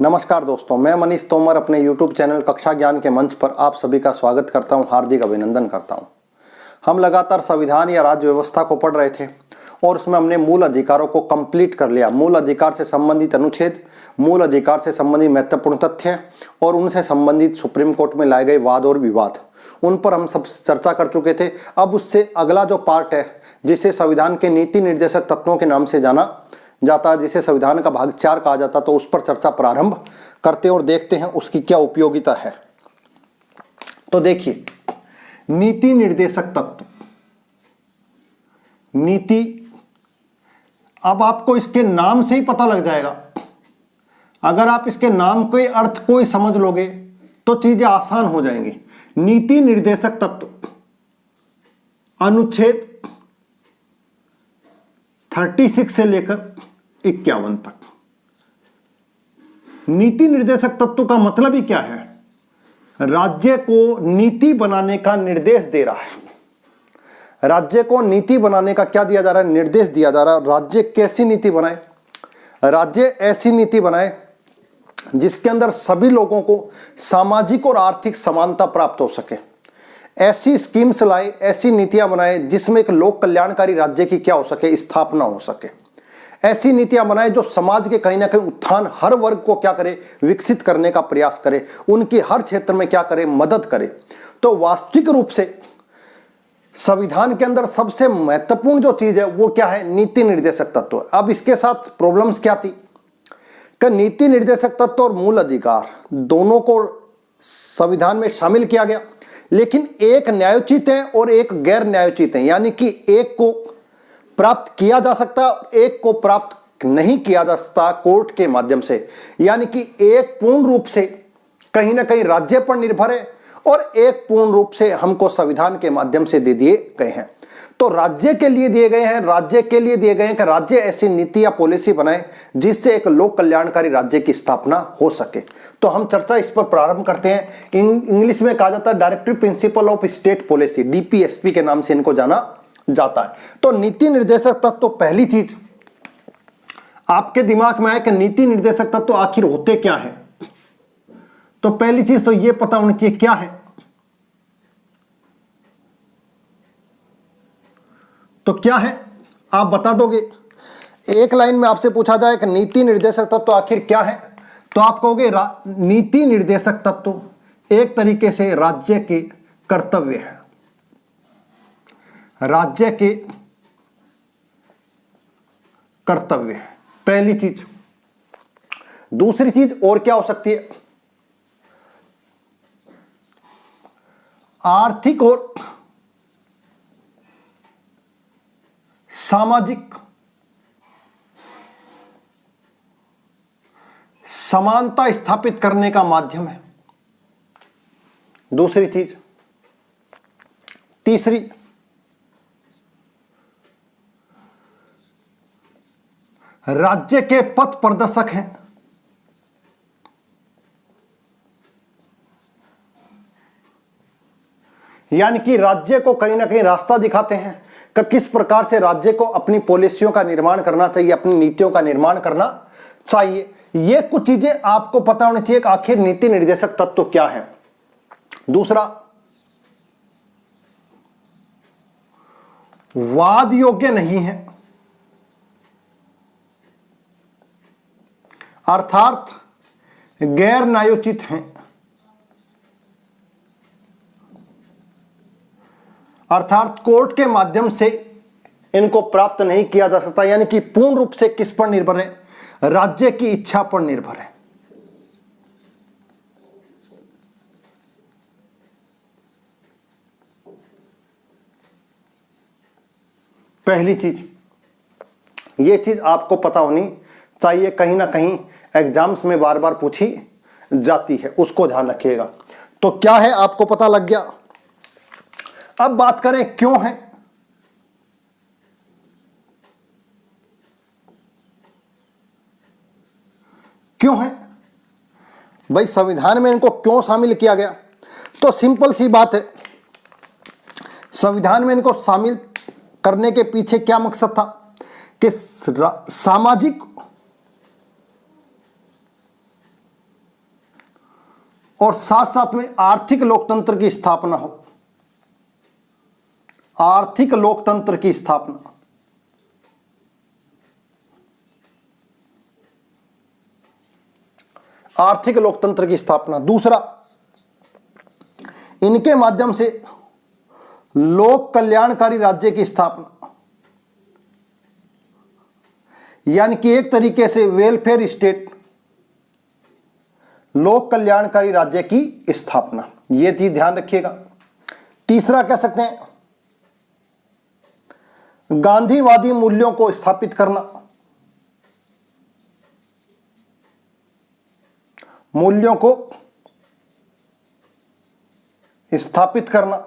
नमस्कार दोस्तों, मैं मनीष तोमर अपने YouTube चैनल कक्षा ज्ञान के मंच पर आप सभी का स्वागत करता हूं, हार्दिक अभिनंदन करता हूं। हम लगातार संविधान या राज्य व्यवस्था को पढ़ रहे थे और उसमें हमने मूल अधिकारों को कंप्लीट कर लिया। मूल अधिकार से संबंधित अनुच्छेद, मूल अधिकार से संबंधित महत्वपूर्ण तथ्य और उनसे संबंधित सुप्रीम कोर्ट में लाए गए वाद और विवाद, उन पर हम सब चर्चा कर चुके थे। अब उससे अगला जो पार्ट है, जिसे संविधान के नीति निर्देशक तत्वों के नाम से जाना जाता है, जिसे संविधान का भाग 4 कहा जाता, तो उस पर चर्चा प्रारंभ करते हैं और देखते हैं उसकी क्या उपयोगिता है। तो देखिए, नीति निर्देशक तत्व, नीति, अब आपको इसके नाम से ही पता लग जाएगा। अगर आप इसके नाम के अर्थ को ही समझ लोगे तो चीजें आसान हो जाएंगी। नीति निर्देशक तत्व अनुच्छेद 36 से लेकर 51 तक। नीति निर्देशक तत्व का मतलब ही क्या है? राज्य को नीति बनाने का निर्देश दे रहा है। राज्य को नीति बनाने का क्या दिया जा रहा है? निर्देश दिया जा रहा है। राज्य कैसी नीति बनाए? राज्य ऐसी नीति बनाए जिसके अंदर सभी लोगों को सामाजिक और आर्थिक समानता प्राप्त हो सके। ऐसी स्कीम्स लाए, ऐसी नीतियां बनाए जिसमें एक लोक कल्याणकारी राज्य की क्या हो सके, स्थापना हो सके। ऐसी नीतियां बनाए जो समाज के कहीं ना कहीं उत्थान, हर वर्ग को क्या करे, विकसित करने का प्रयास करे, उनकी हर क्षेत्र में क्या करे, मदद करे। तो वास्तविक रूप से संविधान के अंदर सबसे महत्वपूर्ण जो चीज है वो क्या है? नीति निर्देशक तत्व। अब इसके साथ प्रॉब्लम्स क्या थी कि नीति निर्देशक तत्व और मूल अधिकार दोनों को संविधान में शामिल किया गया, लेकिन एक न्यायोचित है और एक गैर न्यायोचित है। यानी कि एक को प्राप्त किया जा सकता है, एक को प्राप्त नहीं किया जा सकता कोर्ट के माध्यम से। यानी कि एक पूर्ण रूप से कहीं ना कहीं राज्य पर निर्भर है और एक पूर्ण रूप से हमको संविधान के माध्यम से दे दिए गए हैं। तो राज्य के लिए दिए गए हैं, राज्य के लिए दिए गए हैं कि राज्य ऐसी नीति या पॉलिसी बनाए जिससे एक लोक कल्याणकारी राज्य की स्थापना हो सके। तो हम चर्चा इस पर प्रारंभ करते हैं। इंग्लिश में कहा जाता है directive principle of state policy, DPSP के नाम से इनको जाना जाता है। तो नीति निर्देशक तत्व, तो पहली चीज आपके दिमाग में आए कि नीति निर्देशक तत्व आखिर होते क्या है। तो पहली चीज तो यह पता होनी चाहिए क्या है। तो क्या है आप बता दोगे? एक लाइन में आपसे पूछा जाए कि नीति निर्देशक तत्व आखिर क्या है, तो आप कहोगे नीति निर्देशक तत्व एक तरीके से राज्य के कर्तव्य है, राज्य के कर्तव्य है, पहली चीज। दूसरी चीज और क्या हो सकती है? आर्थिक और सामाजिक समानता स्थापित करने का माध्यम है, दूसरी चीज। तीसरी, राज्य के पथ प्रदर्शक हैं। यानी कि राज्य को कहीं ना कहीं रास्ता दिखाते हैं कि किस प्रकार से राज्य को अपनी पॉलिसियों का निर्माण करना चाहिए, अपनी नीतियों का निर्माण करना चाहिए। ये कुछ चीजें आपको पता होनी चाहिए कि आखिर नीति निर्देशक तत्व क्या है। दूसरा, वाद योग्य नहीं है, अर्थात गैर न्यायोचित हैं, अर्थात कोर्ट के माध्यम से इनको प्राप्त नहीं किया जा सकता। यानी कि पूर्ण रूप से किस पर निर्भर है? राज्य की इच्छा पर निर्भर है। पहली चीज, यह चीज आपको पता होनी चाहिए, कहीं ना कहीं एग्जाम्स में बार बार पूछी जाती है, उसको ध्यान रखिएगा। तो क्या है आपको पता लग गया। अब बात करें क्यों है। क्यों है भाई, संविधान में इनको क्यों शामिल किया गया? तो सिंपल सी बात है, संविधान में इनको शामिल करने के पीछे क्या मकसद था कि सामाजिक और साथ साथ में आर्थिक लोकतंत्र की स्थापना हो। आर्थिक लोकतंत्र की स्थापना, आर्थिक लोकतंत्र की स्थापना। दूसरा, इनके माध्यम से लोक कल्याणकारी राज्य की स्थापना, यानी कि एक तरीके से वेलफेयर स्टेट, लोक कल्याणकारी राज्य की स्थापना, यह चीज ध्यान रखिएगा। तीसरा कह सकते हैं गांधीवादी मूल्यों को स्थापित करना, मूल्यों को स्थापित करना।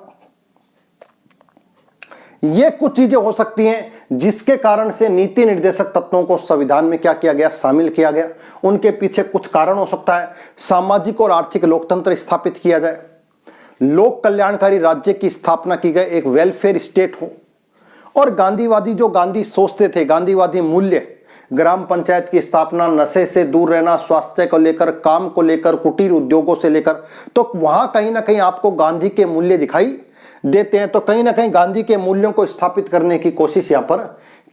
ये कुछ चीजें हो सकती हैं जिसके कारण से नीति निर्देशक तत्वों को संविधान में क्या किया गया, शामिल किया गया। उनके पीछे कुछ कारण हो सकता है। सामाजिक और आर्थिक लोकतंत्र स्थापित किया जाए, लोक कल्याणकारी राज्य की स्थापना की गई, एक वेलफेयर स्टेट हो, और गांधीवादी जो गांधी सोचते थे, गांधीवादी मूल्य, ग्राम पंचायत की स्थापना, नशे से दूर रहना, स्वास्थ्य को लेकर, काम को लेकर, कुटीर उद्योगों से लेकर, तो वहां कहीं ना कहीं आपको गांधी के मूल्य दिखाई देते हैं। तो कहीं ना कहीं गांधी के मूल्यों को स्थापित करने की कोशिश यहां पर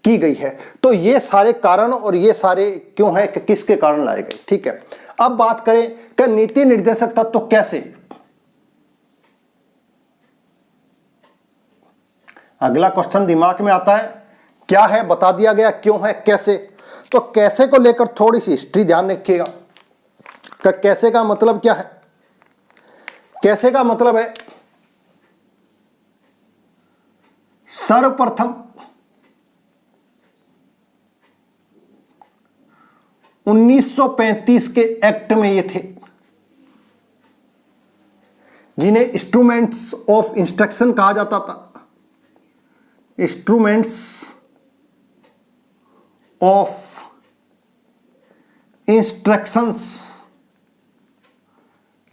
की गई है। तो ये सारे कारण और ये सारे क्यों है कि किसके कारण लाए गए। ठीक है, अब बात करें कि नीति निर्देशक तत्व कैसे। अगला क्वेश्चन दिमाग में आता है, क्या है बता दिया गया, क्यों है, कैसे। तो कैसे को लेकर थोड़ी सी हिस्ट्री ध्यान रखिएगा कि कैसे का मतलब क्या है। कैसे का मतलब है सर्वप्रथम 1935 के एक्ट में ये थे, जिन्हें इंस्ट्रूमेंट्स ऑफ इंस्ट्रक्शन कहा जाता था। इंस्ट्रूमेंट्स ऑफ इंस्ट्रक्शंस,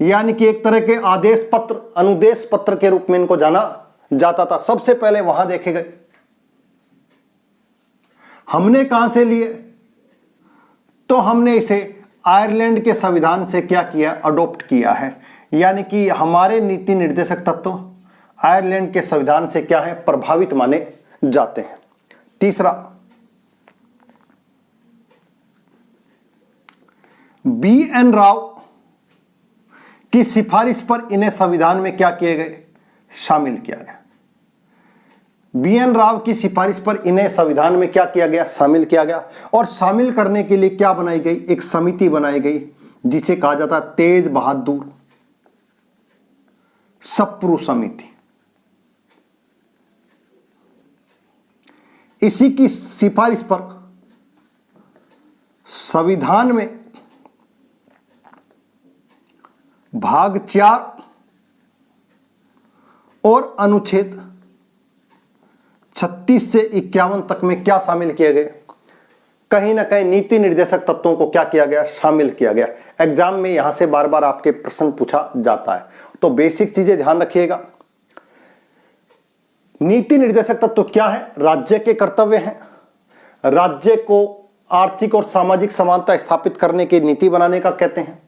यानी कि एक तरह के आदेश पत्र, अनुदेश पत्र के रूप में इनको जाना जाता था। सबसे पहले वहां देखे गए। हमने कहां से लिए, तो हमने इसे आयरलैंड के संविधान से क्या किया, अडॉप्ट किया है। यानी कि हमारे नीति निर्देशक तत्व आयरलैंड के संविधान से क्या है, प्रभावित माने जाते हैं। तीसरा, बी.एन. राव की सिफारिश पर इन्हें संविधान में क्या किए गए, शामिल किया गया। बी.एन. राव की सिफारिश पर इन्हें संविधान में क्या किया गया, शामिल किया गया। और शामिल करने के लिए क्या बनाई गई, एक समिति बनाई गई जिसे कहा जाता है तेज बहादुर सप्रू समिति। इसी की सिफारिश पर संविधान में भाग 4 और अनुच्छेद 36 से 51 तक में क्या शामिल किए गए, कहीं ना कहीं नीति निर्देशक तत्वों को क्या किया गया, शामिल किया गया। एग्जाम में यहां से बार बार आपके प्रश्न पूछा जाता है, तो बेसिक चीजें ध्यान रखिएगा। नीति निर्देशक तत्व क्या है, राज्य के कर्तव्य हैं। राज्य को आर्थिक और सामाजिक समानता स्थापित करने की नीति बनाने का कहते हैं।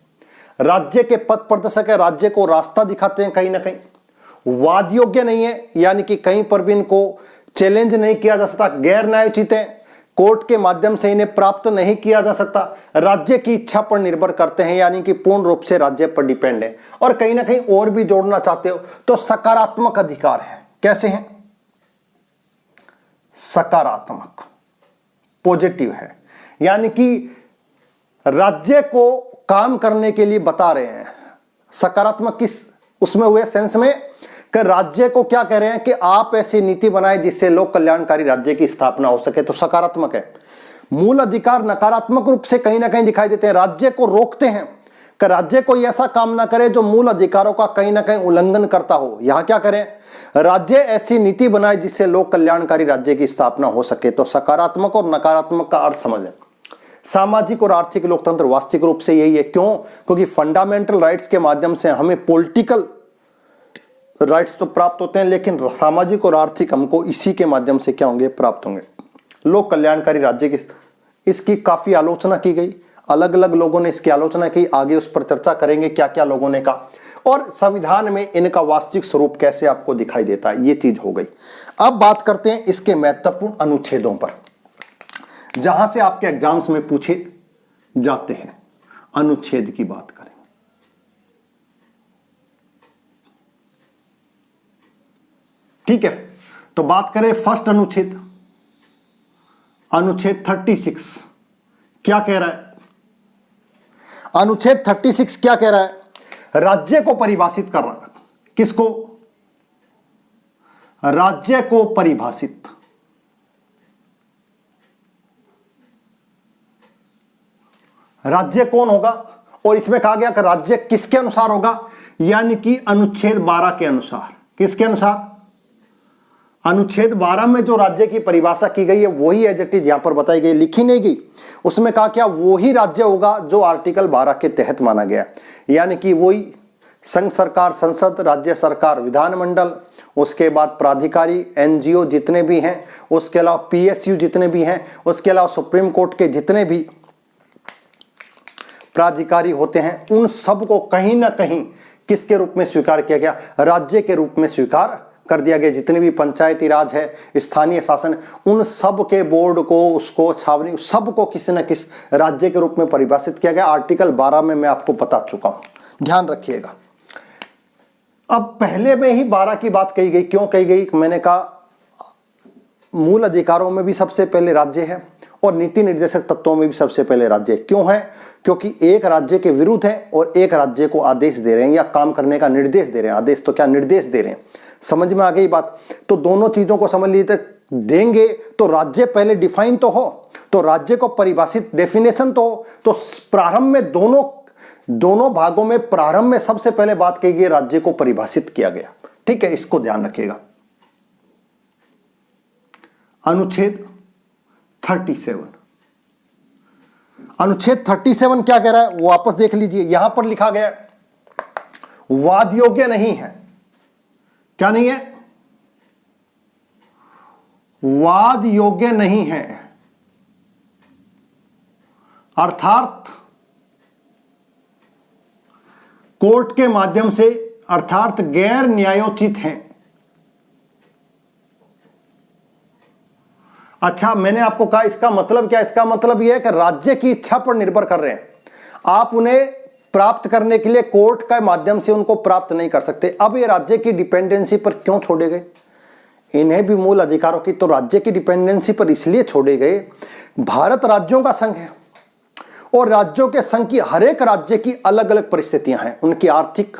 राज्य के पथ प्रदर्शक है, राज्य को रास्ता दिखाते हैं। कहीं ना कहीं वाद योग्य नहीं है, यानी कि कहीं पर भी इनको चैलेंज नहीं किया जा सकता। गैर न्यायोचित है, कोर्ट के माध्यम से इन्हें प्राप्त नहीं किया जा सकता। राज्य की इच्छा पर निर्भर करते हैं, यानी कि पूर्ण रूप से राज्य पर डिपेंड है। और कहीं ना कहीं और भी जोड़ना चाहते हो तो सकारात्मक अधिकार है। कैसे हैं, सकारात्मक, पॉजिटिव है, यानी कि राज्य को काम करने के लिए बता रहे हैं। सकारात्मक किस उसमें हुए सेंस में कि राज्य को क्या कह रहे हैं कि आप ऐसी नीति बनाए जिससे लोक कल्याणकारी राज्य की स्थापना हो सके, तो सकारात्मक है। मूल अधिकार नकारात्मक रूप से कहीं ना कहीं दिखाई देते हैं, राज्य को रोकते हैं कि राज्य कोई ऐसा काम ना करे जो मूल अधिकारों का कहीं ना कहीं उल्लंघन करता हो। यहां क्या करें, राज्य ऐसी नीति बनाए जिससे लोक कल्याणकारी राज्य की स्थापना हो सके। तो सकारात्मक और नकारात्मक का अर्थ समझें। सामाजिक और आर्थिक लोकतंत्र वास्तविक रूप से यही है। क्यों, क्योंकि फंडामेंटल राइट्स के माध्यम से हमें पॉलिटिकल राइट्स तो प्राप्त होते हैं, लेकिन सामाजिक और आर्थिक हमको इसी के माध्यम से क्या होंगे, प्राप्त होंगे। लोक कल्याणकारी राज्य की इसकी काफी आलोचना की गई, अलग अलग लोगों ने इसकी आलोचना की, आगे उस पर चर्चा करेंगे क्या क्या लोगों ने कहा, और संविधान में इनका वास्तविक स्वरूप कैसे आपको दिखाई देता है, ये चीज हो गई। अब बात करते हैं इसके महत्वपूर्ण अनुच्छेदों पर, जहां से आपके एग्जाम्स में पूछे जाते हैं। अनुच्छेद की बात करें, ठीक है, तो बात करें फर्स्ट अनुच्छेद, अनुच्छेद 36 क्या कह रहा है? अनुच्छेद 36 क्या कह रहा है? राज्य को परिभाषित कर रहा है। किसको? राज्य को परिभाषित। राज्य कौन होगा? और इसमें कहा गया कि राज्य किसके अनुसार होगा, यानी कि अनुच्छेद 12 के अनुसार। किसके अनुसार? अनुच्छेद 12 में जो राज्य की परिभाषा की गई है वही एज इट इज यहां पर बताई गई, लिखी नहीं गई। उसमें कहा क्या, वही राज्य होगा जो आर्टिकल 12 के तहत माना गया, यानी कि वही संघ सरकार, संसद, राज्य सरकार, विधानमंडल, उसके बाद प्राधिकारी, एनजीओ जितने भी हैं, उसके अलावा पीएसयू जितने भी हैं, उसके अलावा सुप्रीम कोर्ट के जितने भी प्राधिकारी होते हैं, उन सबको कहीं ना कहीं किसके रूप में स्वीकार किया गया? राज्य के रूप में स्वीकार कर दिया गया। जितने भी पंचायती राज है, स्थानीय शासन, उन सब के बोर्ड को, उसको छावनी, सबको किसी न किसी राज्य के रूप में परिभाषित किया गया। आर्टिकल 12 में मैं आपको बता चुका हूं, ध्यान रखिएगा। अब पहले में ही 12 की बात कही गई, क्यों कही गई? मैंने कहा मूल अधिकारों में भी सबसे पहले राज्य है और नीति निर्देशक तत्वों में भी सबसे पहले राज्य है। क्यों है? क्योंकि एक राज्य के विरुद्ध है और एक राज्य को आदेश दे रहे हैं या काम करने का निर्देश दे रहे हैं। आदेश तो क्या, निर्देश दे रहे हैं। समझ में आ गई बात? तो दोनों चीजों को समझ लीजिए, देंगे तो राज्य पहले डिफाइन तो हो, तो राज्य को परिभाषित डेफिनेशन तो हो। तो प्रारंभ में दोनों भागों में प्रारंभ में सबसे पहले बात कही गई, राज्य को परिभाषित किया गया। ठीक है, इसको ध्यान रखिएगा। अनुच्छेद 37, अनुच्छेद 37 क्या कह रहा है वो वापस देख लीजिए। यहां पर लिखा गया वाद योग्य नहीं है। क्या नहीं है? वाद योग्य नहीं है, अर्थात कोर्ट के माध्यम से, अर्थात गैर न्यायोचित हैं। अच्छा, मैंने आपको कहा इसका मतलब क्या? इसका मतलब यह है कि राज्य की इच्छा पर निर्भर कर रहे हैं। आप उन्हें प्राप्त करने के लिए कोर्ट के माध्यम से उनको प्राप्त नहीं कर सकते। अब ये राज्य की डिपेंडेंसी पर क्यों छोड़े गए? इन्हें भी मूल अधिकारों की तो राज्य की डिपेंडेंसी पर इसलिए छोड़े गए, भारत राज्यों का संघ है और राज्यों के संघ की हर एक राज्य की अलग अलग परिस्थितियां हैं। उनकी आर्थिक,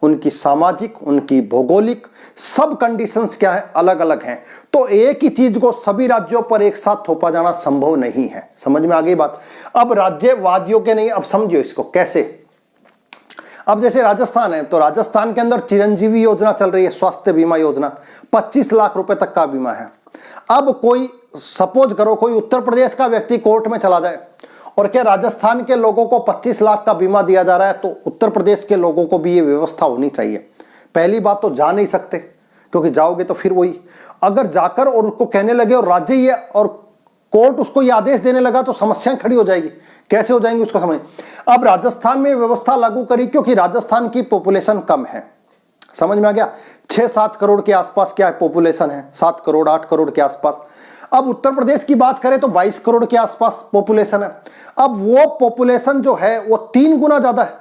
उनकी सामाजिक, उनकी भौगोलिक, सब कंडीशंस क्या है, अलग अलग हैं। तो एक ही चीज को सभी राज्यों पर एक साथ थोपा जाना संभव नहीं है। समझ में आ गई बात? अब राज्य वाद योग्य नहीं। अब समझिए इसको कैसे। अब जैसे राजस्थान है, तो राजस्थान के अंदर चिरंजीवी योजना चल रही है, स्वास्थ्य बीमा योजना, 25 लाख रुपए तक का बीमा है। अब कोई सपोज करो कोई उत्तर प्रदेश का व्यक्ति कोर्ट में चला जाए और क्या राजस्थान के लोगों को 25 लाख का बीमा दिया जा रहा है, तो उत्तर प्रदेश के लोगों को भी ये व्यवस्था होनी चाहिए। पहली बात तो जा नहीं सकते, क्योंकि जाओगे तो फिर वही, अगर जाकर और उसको कहने लगे और राज्य ये और कोर्ट उसको ये आदेश देने लगा तो समस्याएं खड़ी हो जाएगी। कैसे हो जाएंगी उसको समझ। अब राजस्थान में व्यवस्था लागू करी क्योंकि राजस्थान की पॉपुलेशन कम है। समझ में आ गया? 6-7 करोड़ के आसपास क्या है पॉपुलेशन है, 7 करोड़ 8 करोड़ के आसपास। अब उत्तर प्रदेश की बात करें तो 22 करोड़ के आसपास पॉपुलेशन है। अब वो पॉपुलेशन जो है वो 3 गुना ज्यादा है।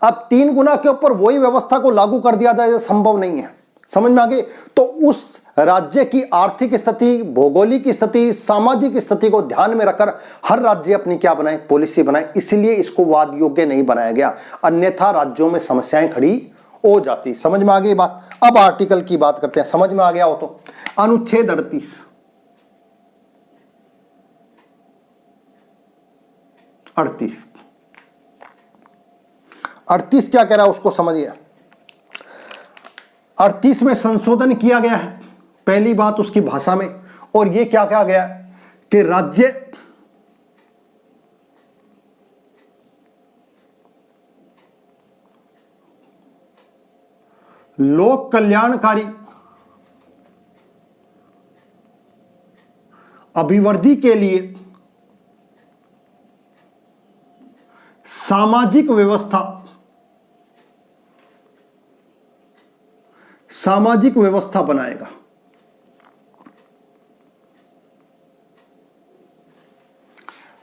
अब 3 गुना के ऊपर वही व्यवस्था को लागू कर दिया जाए, संभव नहीं है। समझ में आ गई? तो उस राज्य की आर्थिक स्थिति, भौगोलिक स्थिति, सामाजिक स्थिति को ध्यान में रखकर हर राज्य अपनी क्या बनाए, पॉलिसी बनाए। इसलिए इसको वाद योग्य नहीं बनाया गया, अन्यथा राज्यों में समस्याएं खड़ी हो जाती। समझ में आ गई बात? अब आर्टिकल की बात करते हैं। समझ में आ गया हो तो अनुच्छेद 38, 38 क्या कह रहा है उसको समझिए। 38 में संशोधन किया गया है। पहली बात उसकी भाषा में, और ये क्या कहा गया कि राज्य लोक कल्याणकारी, अभिवृद्धि के लिए सामाजिक व्यवस्था बनाएगा।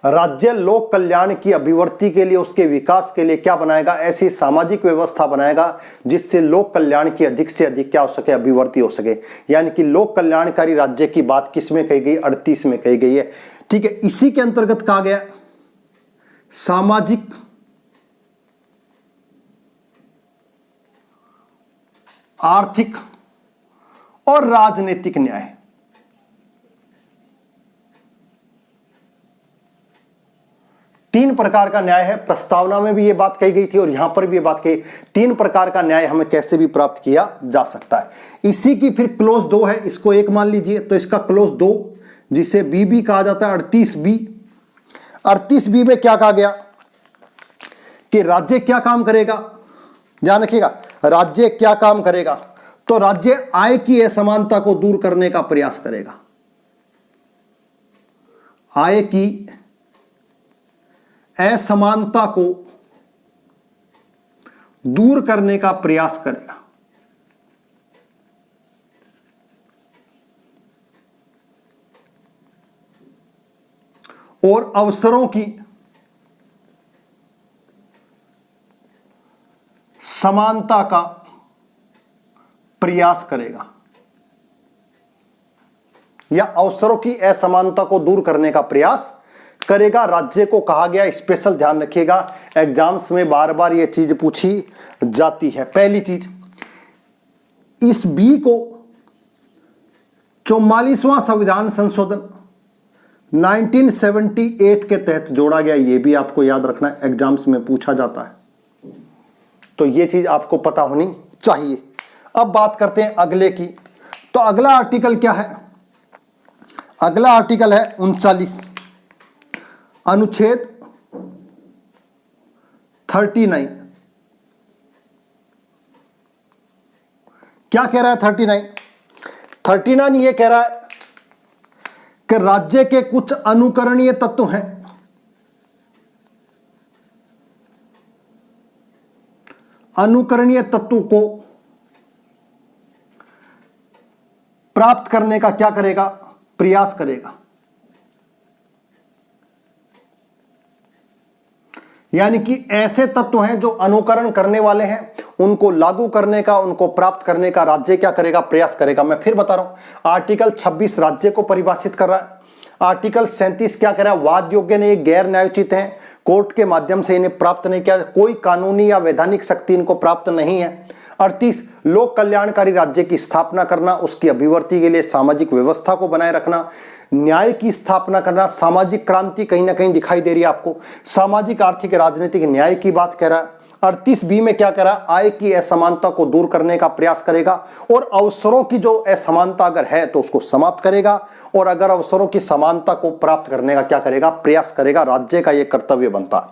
राज्य लोक कल्याण की अभिवृद्धि के लिए, उसके विकास के लिए क्या बनाएगा? ऐसी सामाजिक व्यवस्था बनाएगा जिससे लोक कल्याण की अधिक से अधिक क्या हो सके? अभिवृद्धि हो सके। यानी कि लोक कल्याणकारी राज्य की बात किसमें कही गई? 38 में कही गई है। ठीक है, इसी के अंतर्गत कहा गया सामाजिक आर्थिक और राजनीतिक न्याय। तीन प्रकार का न्याय है। प्रस्तावना में भी ये बात कही गई थी और यहां पर भी ये बात कही। तीन प्रकार का न्याय हमें कैसे भी प्राप्त किया जा सकता है। इसी की फिर क्लोज 2 है, इसको एक मान लीजिए। तो इसका क्लोज 2 जिसे बी भी कहा जाता है, 38 बी में क्या कहा गया कि राज्य क्या काम करेगा? ध्यान रखिएगा, राज्य क्या काम करेगा? तो राज्य आय की असमानता को दूर करने का प्रयास करेगा। आय की असमानता को दूर करने का प्रयास करेगा। और अवसरों की समानता का प्रयास करेगा, या अवसरों की असमानता को दूर करने का प्रयास करेगा। राज्य को कहा गया, स्पेशल ध्यान रखिएगा, एग्जाम्स में बार बार यह चीज पूछी जाती है। पहली चीज, इस बी को 44वां संविधान संशोधन 1978 के तहत जोड़ा गया। यह भी आपको याद रखना है, एग्जाम्स में पूछा जाता है, तो यह चीज आपको पता होनी चाहिए। अब बात करते हैं अगले की। तो अगला आर्टिकल क्या है? अगला आर्टिकल है 39, अनुच्छेद 39। क्या कह रहा है 39 ये कह रहा है कि राज्य के कुछ अनुकरणीय तत्व हैं, अनुकरणीय तत्व को प्राप्त करने का क्या करेगा? प्रयास करेगा। यानी कि ऐसे तत्व हैं जो अनुकरण करने वाले हैं, उनको लागू करने का, उनको प्राप्त करने का राज्य क्या करेगा? प्रयास करेगा। मैं फिर बता रहा हूं, आर्टिकल 26 राज्य को परिभाषित कर रहा है। आर्टिकल 37 क्या कह रहा है? वाद योग्य ने गैर न्यायोचित हैं, कोर्ट के माध्यम से इन्हें प्राप्त नहीं किया, कोई कानूनी या वैधानिक शक्ति इनको प्राप्त नहीं है। 38 लोक कल्याणकारी राज्य की स्थापना करना, उसकी अभिवृद्धि के लिए सामाजिक व्यवस्था को बनाए रखना, न्याय की स्थापना करना। सामाजिक क्रांति कहीं ना कहीं दिखाई दे रही है आपको, सामाजिक आर्थिक राजनीतिक न्याय की बात कह रहा है। 38 बी में क्या कह रहा है? आय की असमानता को दूर करने का प्रयास करेगा, और अवसरों की जो असमानता अगर है तो उसको समाप्त करेगा, और अगर अवसरों की समानता को प्राप्त करने का क्या करेगा? प्रयास करेगा। राज्य का यह कर्तव्य बनता है।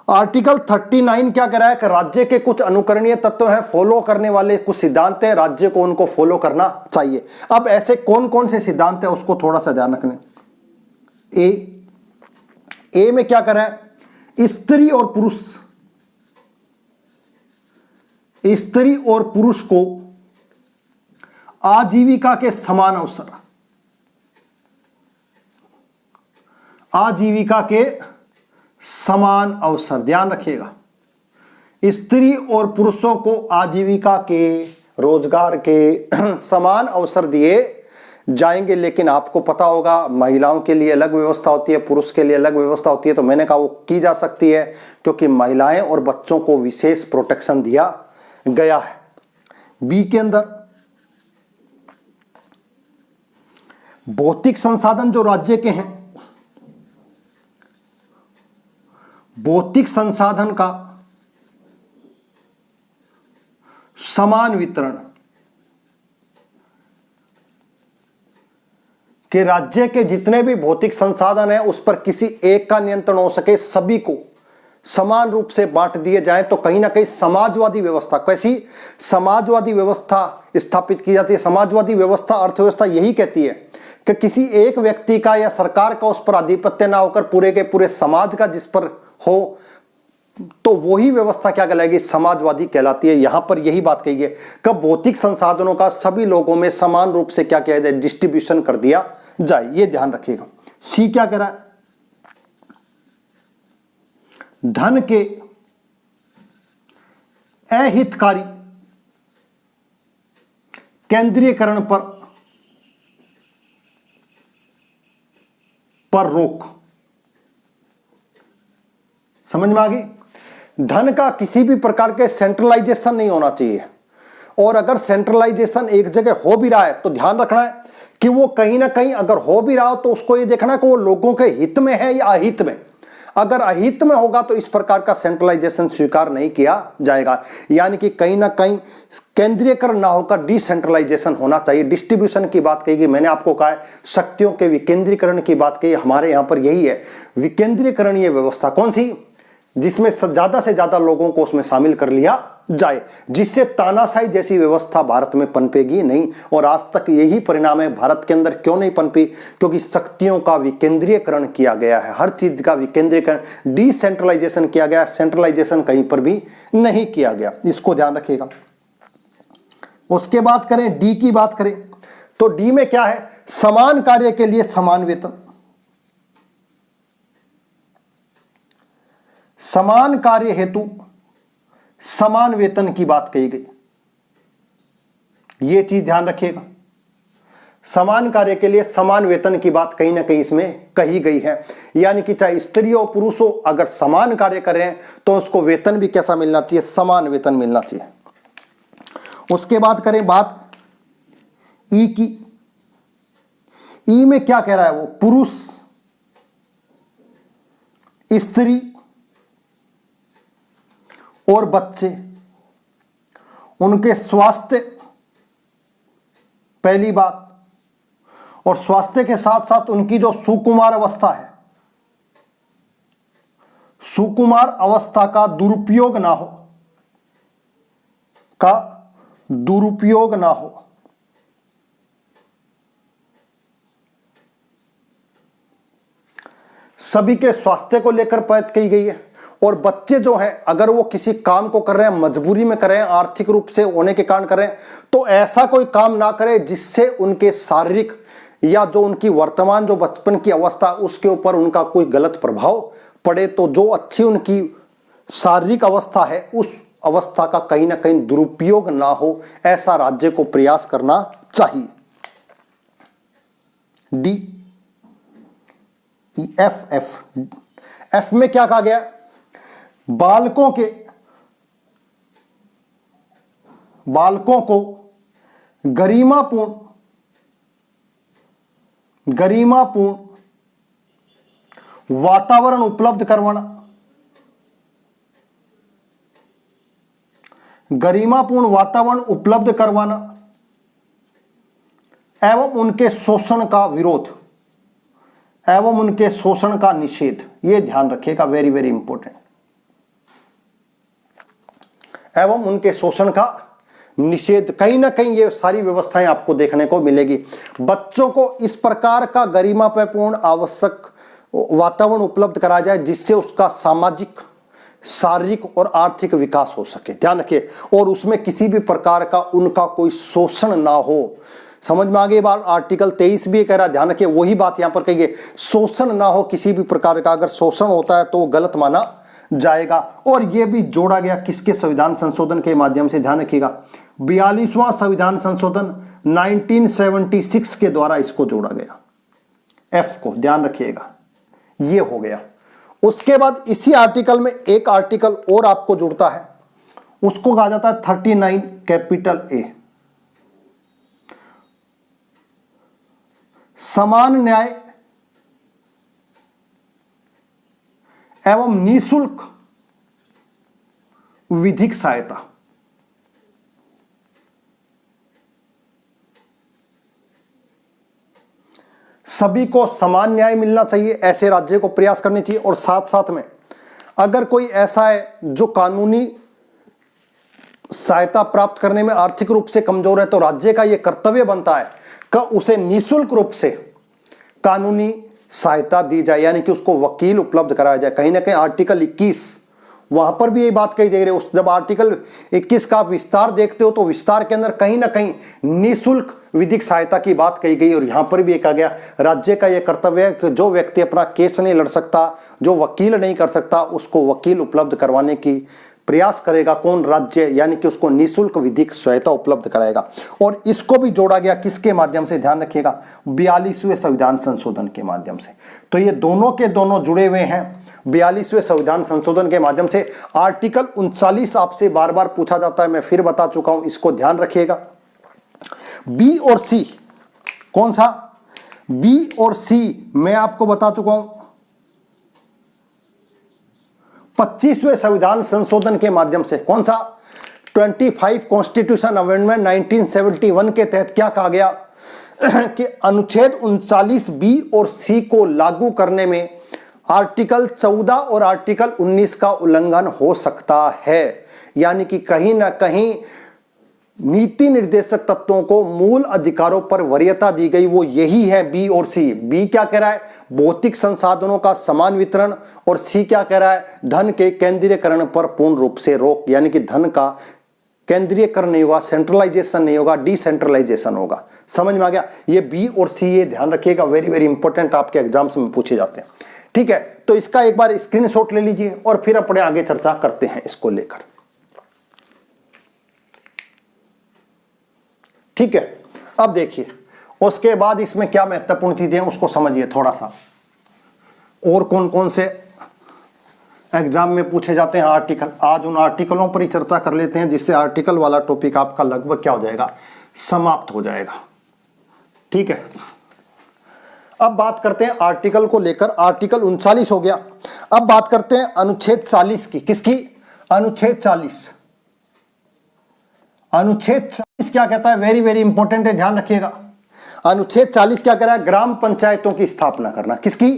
आर्टिकल 39 क्या कह रहा है कि राज्य के कुछ अनुकरणीय तत्व हैं, फॉलो करने वाले कुछ सिद्धांत है, राज्य को उनको फॉलो करना चाहिए। अब ऐसे कौन कौन से सिद्धांत है उसको थोड़ा सा ध्यान रखना। ए में क्या कर रहा है? स्त्री और पुरुष को आजीविका के समान अवसर, आजीविका के समान अवसर, ध्यान रखिएगा, स्त्री और पुरुषों को आजीविका के, रोजगार के समान अवसर दिए जाएंगे। लेकिन आपको पता होगा महिलाओं के लिए अलग व्यवस्था होती है, पुरुष के लिए अलग व्यवस्था होती है। तो मैंने कहा वो की जा सकती है क्योंकि महिलाएं और बच्चों को विशेष प्रोटेक्शन दिया गया है। बी के अंदर भौतिक संसाधन जो राज्य के हैं, भौतिक संसाधन का समान वितरण, कि राज्य के जितने भी भौतिक संसाधन हैं उस पर किसी एक का नियंत्रण हो सके, सभी को समान रूप से बांट दिए जाएं। तो कहीं ना कहीं समाजवादी व्यवस्था, कैसी समाजवादी व्यवस्था स्थापित की जाती है। समाजवादी व्यवस्था, अर्थव्यवस्था यही कहती है कि किसी एक व्यक्ति का या सरकार का उस पर आधिपत्य ना होकर पूरे के पूरे समाज का जिस पर हो तो वही व्यवस्था क्या कहलाएगी, समाजवादी कहलाती है। यहां पर यही बात कही है कि भौतिक संसाधनों का सभी लोगों में समान रूप से क्या किया जाए, डिस्ट्रीब्यूशन कर दिया जाए। ये ध्यान रखिएगा। सी क्या कह रहा है, धन के अहितकारी केंद्रीयकरण पर रोक। समझ में आ गई। धन का किसी भी प्रकार के सेंट्रलाइजेशन नहीं होना चाहिए, और अगर सेंट्रलाइजेशन एक जगह हो भी रहा है तो ध्यान रखना है कि वो कहीं ना कहीं अगर हो भी रहा हो तो उसको ये देखना है कि वो लोगों के हित में है या अहित में। अगर अहित में होगा तो इस प्रकार का सेंट्रलाइजेशन स्वीकार नहीं किया जाएगा, यानी कि कहीं ना कहीं केंद्रीयकरण ना होकर डिसेंट्रलाइजेशन होना चाहिए। डिस्ट्रीब्यूशन की बात कही गई, मैंने आपको कहा है शक्तियों के विकेंद्रीकरण की बात कही, हमारे यहां पर यही है विकेंद्रीकरण। ये व्यवस्था कौन सी, जिसमें ज्यादा से ज्यादा लोगों को उसमें शामिल कर लिया जाए, जिससे तानाशाही जैसी व्यवस्था भारत में पनपेगी नहीं। और आज तक यही परिणाम है। भारत के अंदर क्यों नहीं पनपी, क्योंकि शक्तियों का विकेंद्रीकरण किया गया है, हर चीज का विकेंद्रीकरण, डिसेंट्रलाइजेशन किया गया, सेंट्रलाइजेशन कहीं पर भी नहीं किया गया। इसको ध्यान रखिएगा। उसके बाद करें डी की बात करें तो डी में क्या है, समान कार्य के लिए समान वेतन। समान कार्य हेतु समान वेतन की बात कही गई, यह चीज ध्यान रखिएगा। समान कार्य के लिए समान वेतन की बात कहीं ना कहीं इसमें कही गई है, यानी कि चाहे स्त्री हो पुरुष हो, अगर समान कार्य कर रहे हैं तो उसको वेतन भी कैसा मिलना चाहिए, समान वेतन मिलना चाहिए। उसके बाद करें बात ई की। ई में क्या कह रहा है वो, पुरुष स्त्री और बच्चे, उनके स्वास्थ्य पहली बात, और स्वास्थ्य के साथ साथ उनकी जो सुकुमार अवस्था है, सुकुमार अवस्था का दुरुपयोग ना हो, का दुरुपयोग ना हो। सभी के स्वास्थ्य को लेकर बात कही गई है। और बच्चे जो हैं अगर वो किसी काम को कर रहे हैं, मजबूरी में कर रहे हैं, आर्थिक रूप से होने के कारण कर रहे हैं, तो ऐसा कोई काम ना करें जिससे उनके शारीरिक या जो उनकी वर्तमान जो बचपन की अवस्था उसके ऊपर उनका कोई गलत प्रभाव पड़े। तो जो अच्छी उनकी शारीरिक अवस्था है उस अवस्था का कहीं ना कहीं दुरुपयोग ना हो, ऐसा राज्य को प्रयास करना चाहिए। डी एफ में क्या कहा गया, बालकों को गरिमापूर्ण वातावरण उपलब्ध करवाना, गरिमापूर्ण वातावरण उपलब्ध करवाना एवं उनके शोषण का विरोध एवं उनके शोषण का निषेध। यह ध्यान रखिएगा, वेरी वेरी इंपॉर्टेंट। एवं उनके शोषण का निषेध, कहीं ना कहीं ये सारी व्यवस्थाएं आपको देखने को मिलेगी। बच्चों को इस प्रकार का गरिमापूर्ण आवश्यक वातावरण उपलब्ध कराया जाए जिससे उसका सामाजिक, शारीरिक और आर्थिक विकास हो सके। ध्यान रखिए, और उसमें किसी भी प्रकार का उनका कोई शोषण ना हो। समझ में आ गई बात। आर्टिकल 23 भी कह रहा है, ध्यान रखिए, वही बात यहां पर कही, शोषण ना हो किसी भी प्रकार का। अगर शोषण होता है तो वो गलत माना जाएगा। और यह भी जोड़ा गया किसके, संविधान संशोधन के माध्यम से। ध्यान रखिएगा, 42वां संविधान संशोधन 1976 के द्वारा इसको जोड़ा गया, एफ को। ध्यान रखिएगा, ये हो गया। उसके बाद इसी आर्टिकल में एक आर्टिकल और आपको जुड़ता है, उसको कहा जाता है 39 कैपिटल ए, समान न्याय एवं निःशुल्क विधिक सहायता। सभी को समान न्याय मिलना चाहिए, ऐसे राज्य को प्रयास करनी चाहिए। और साथ साथ में अगर कोई ऐसा है जो कानूनी सहायता प्राप्त करने में आर्थिक रूप से कमजोर है, तो राज्य का यह कर्तव्य बनता है कि उसे निःशुल्क रूप से कानूनी सहायता दी जाए, यानी कि उसको वकील उपलब्ध कराया जाए। कहीं ना कहीं आर्टिकल 21 वहां पर भी यही बात कही जा रही है। उस जब आर्टिकल 21 का विस्तार देखते हो तो विस्तार के अंदर कहीं ना कहीं निःशुल्क विधिक सहायता की बात कही गई, और यहां पर भी कहा गया राज्य का यह कर्तव्य है कि जो व्यक्ति अपना केस नहीं लड़ सकता, जो वकील नहीं कर सकता, उसको वकील उपलब्ध करवाने की प्रयास करेगा। कौन? राज्य, यानी कि उसको निःशुल्क विधिक सहायता उपलब्ध कराएगा। और इसको भी जोड़ा गया किसके माध्यम से? ध्यान रखिएगा, 42वें संविधान संशोधन के माध्यम से। तो ये दोनों के दोनों जुड़े हुए हैं 42वें संविधान संशोधन के माध्यम से। आर्टिकल 39 आपसे बार बार पूछा जाता है, मैं फिर बता चुका हूं, इसको ध्यान रखिएगा। बी और सी, कौन सा? बी और सी मैं आपको बता चुका हूं 25वें संविधान संशोधन के माध्यम से। कौन सा? 25 कॉन्स्टिट्यूशन अमेंडमेंट 1971 के तहत क्या कहा गया कि अनुच्छेद 39 बी और सी को लागू करने में आर्टिकल 14 और आर्टिकल 19 का उल्लंघन हो सकता है। यानी कि कहीं ना कहीं नीति निर्देशक तत्वों को मूल अधिकारों पर वरीयता दी गई, वो यही है बी और सी। बी क्या कह रहा है? भौतिक संसाधनों का समान वितरण, और सी क्या कह रहा है? धन के केंद्रीयकरण पर पूर्ण रूप से रोक, यानी कि धन का केंद्रीयकरण नहीं होगा, सेंट्रलाइजेशन नहीं होगा, डिसेंट्रलाइजेशन होगा। समझ में आ गया? ये बी और सी, ये ध्यान रखिएगा, वेरी वेरी इंपॉर्टेंट, आपके एग्जाम्स में पूछे जाते हैं। ठीक है, तो इसका एक बार स्क्रीनशॉट ले लीजिए और फिर अपने आगे चर्चा करते हैं इसको लेकर। ठीक है, अब देखिए उसके बाद इसमें क्या महत्वपूर्ण चीजें हैं उसको समझिए थोड़ा सा, और कौन कौन से एग्जाम में पूछे जाते हैं आर्टिकल। आज उन आर्टिकलों पर ही चर्चा कर लेते हैं, जिससे आर्टिकल वाला टॉपिक आपका लगभग क्या हो जाएगा? समाप्त हो जाएगा। ठीक है, अब बात करते हैं आर्टिकल को लेकर। आर्टिकल 39 हो गया। अब बात करते हैं अनुच्छेद 40 की। किसकी? अनुच्छेद 40। अनुच्छेद 40 क्या कहता है? वेरी वेरी इंपॉर्टेंट है, ध्यान रखिएगा। अनुच्छेद 40 क्या कह रहा है? ग्राम पंचायतों की स्थापना करना। किसकी?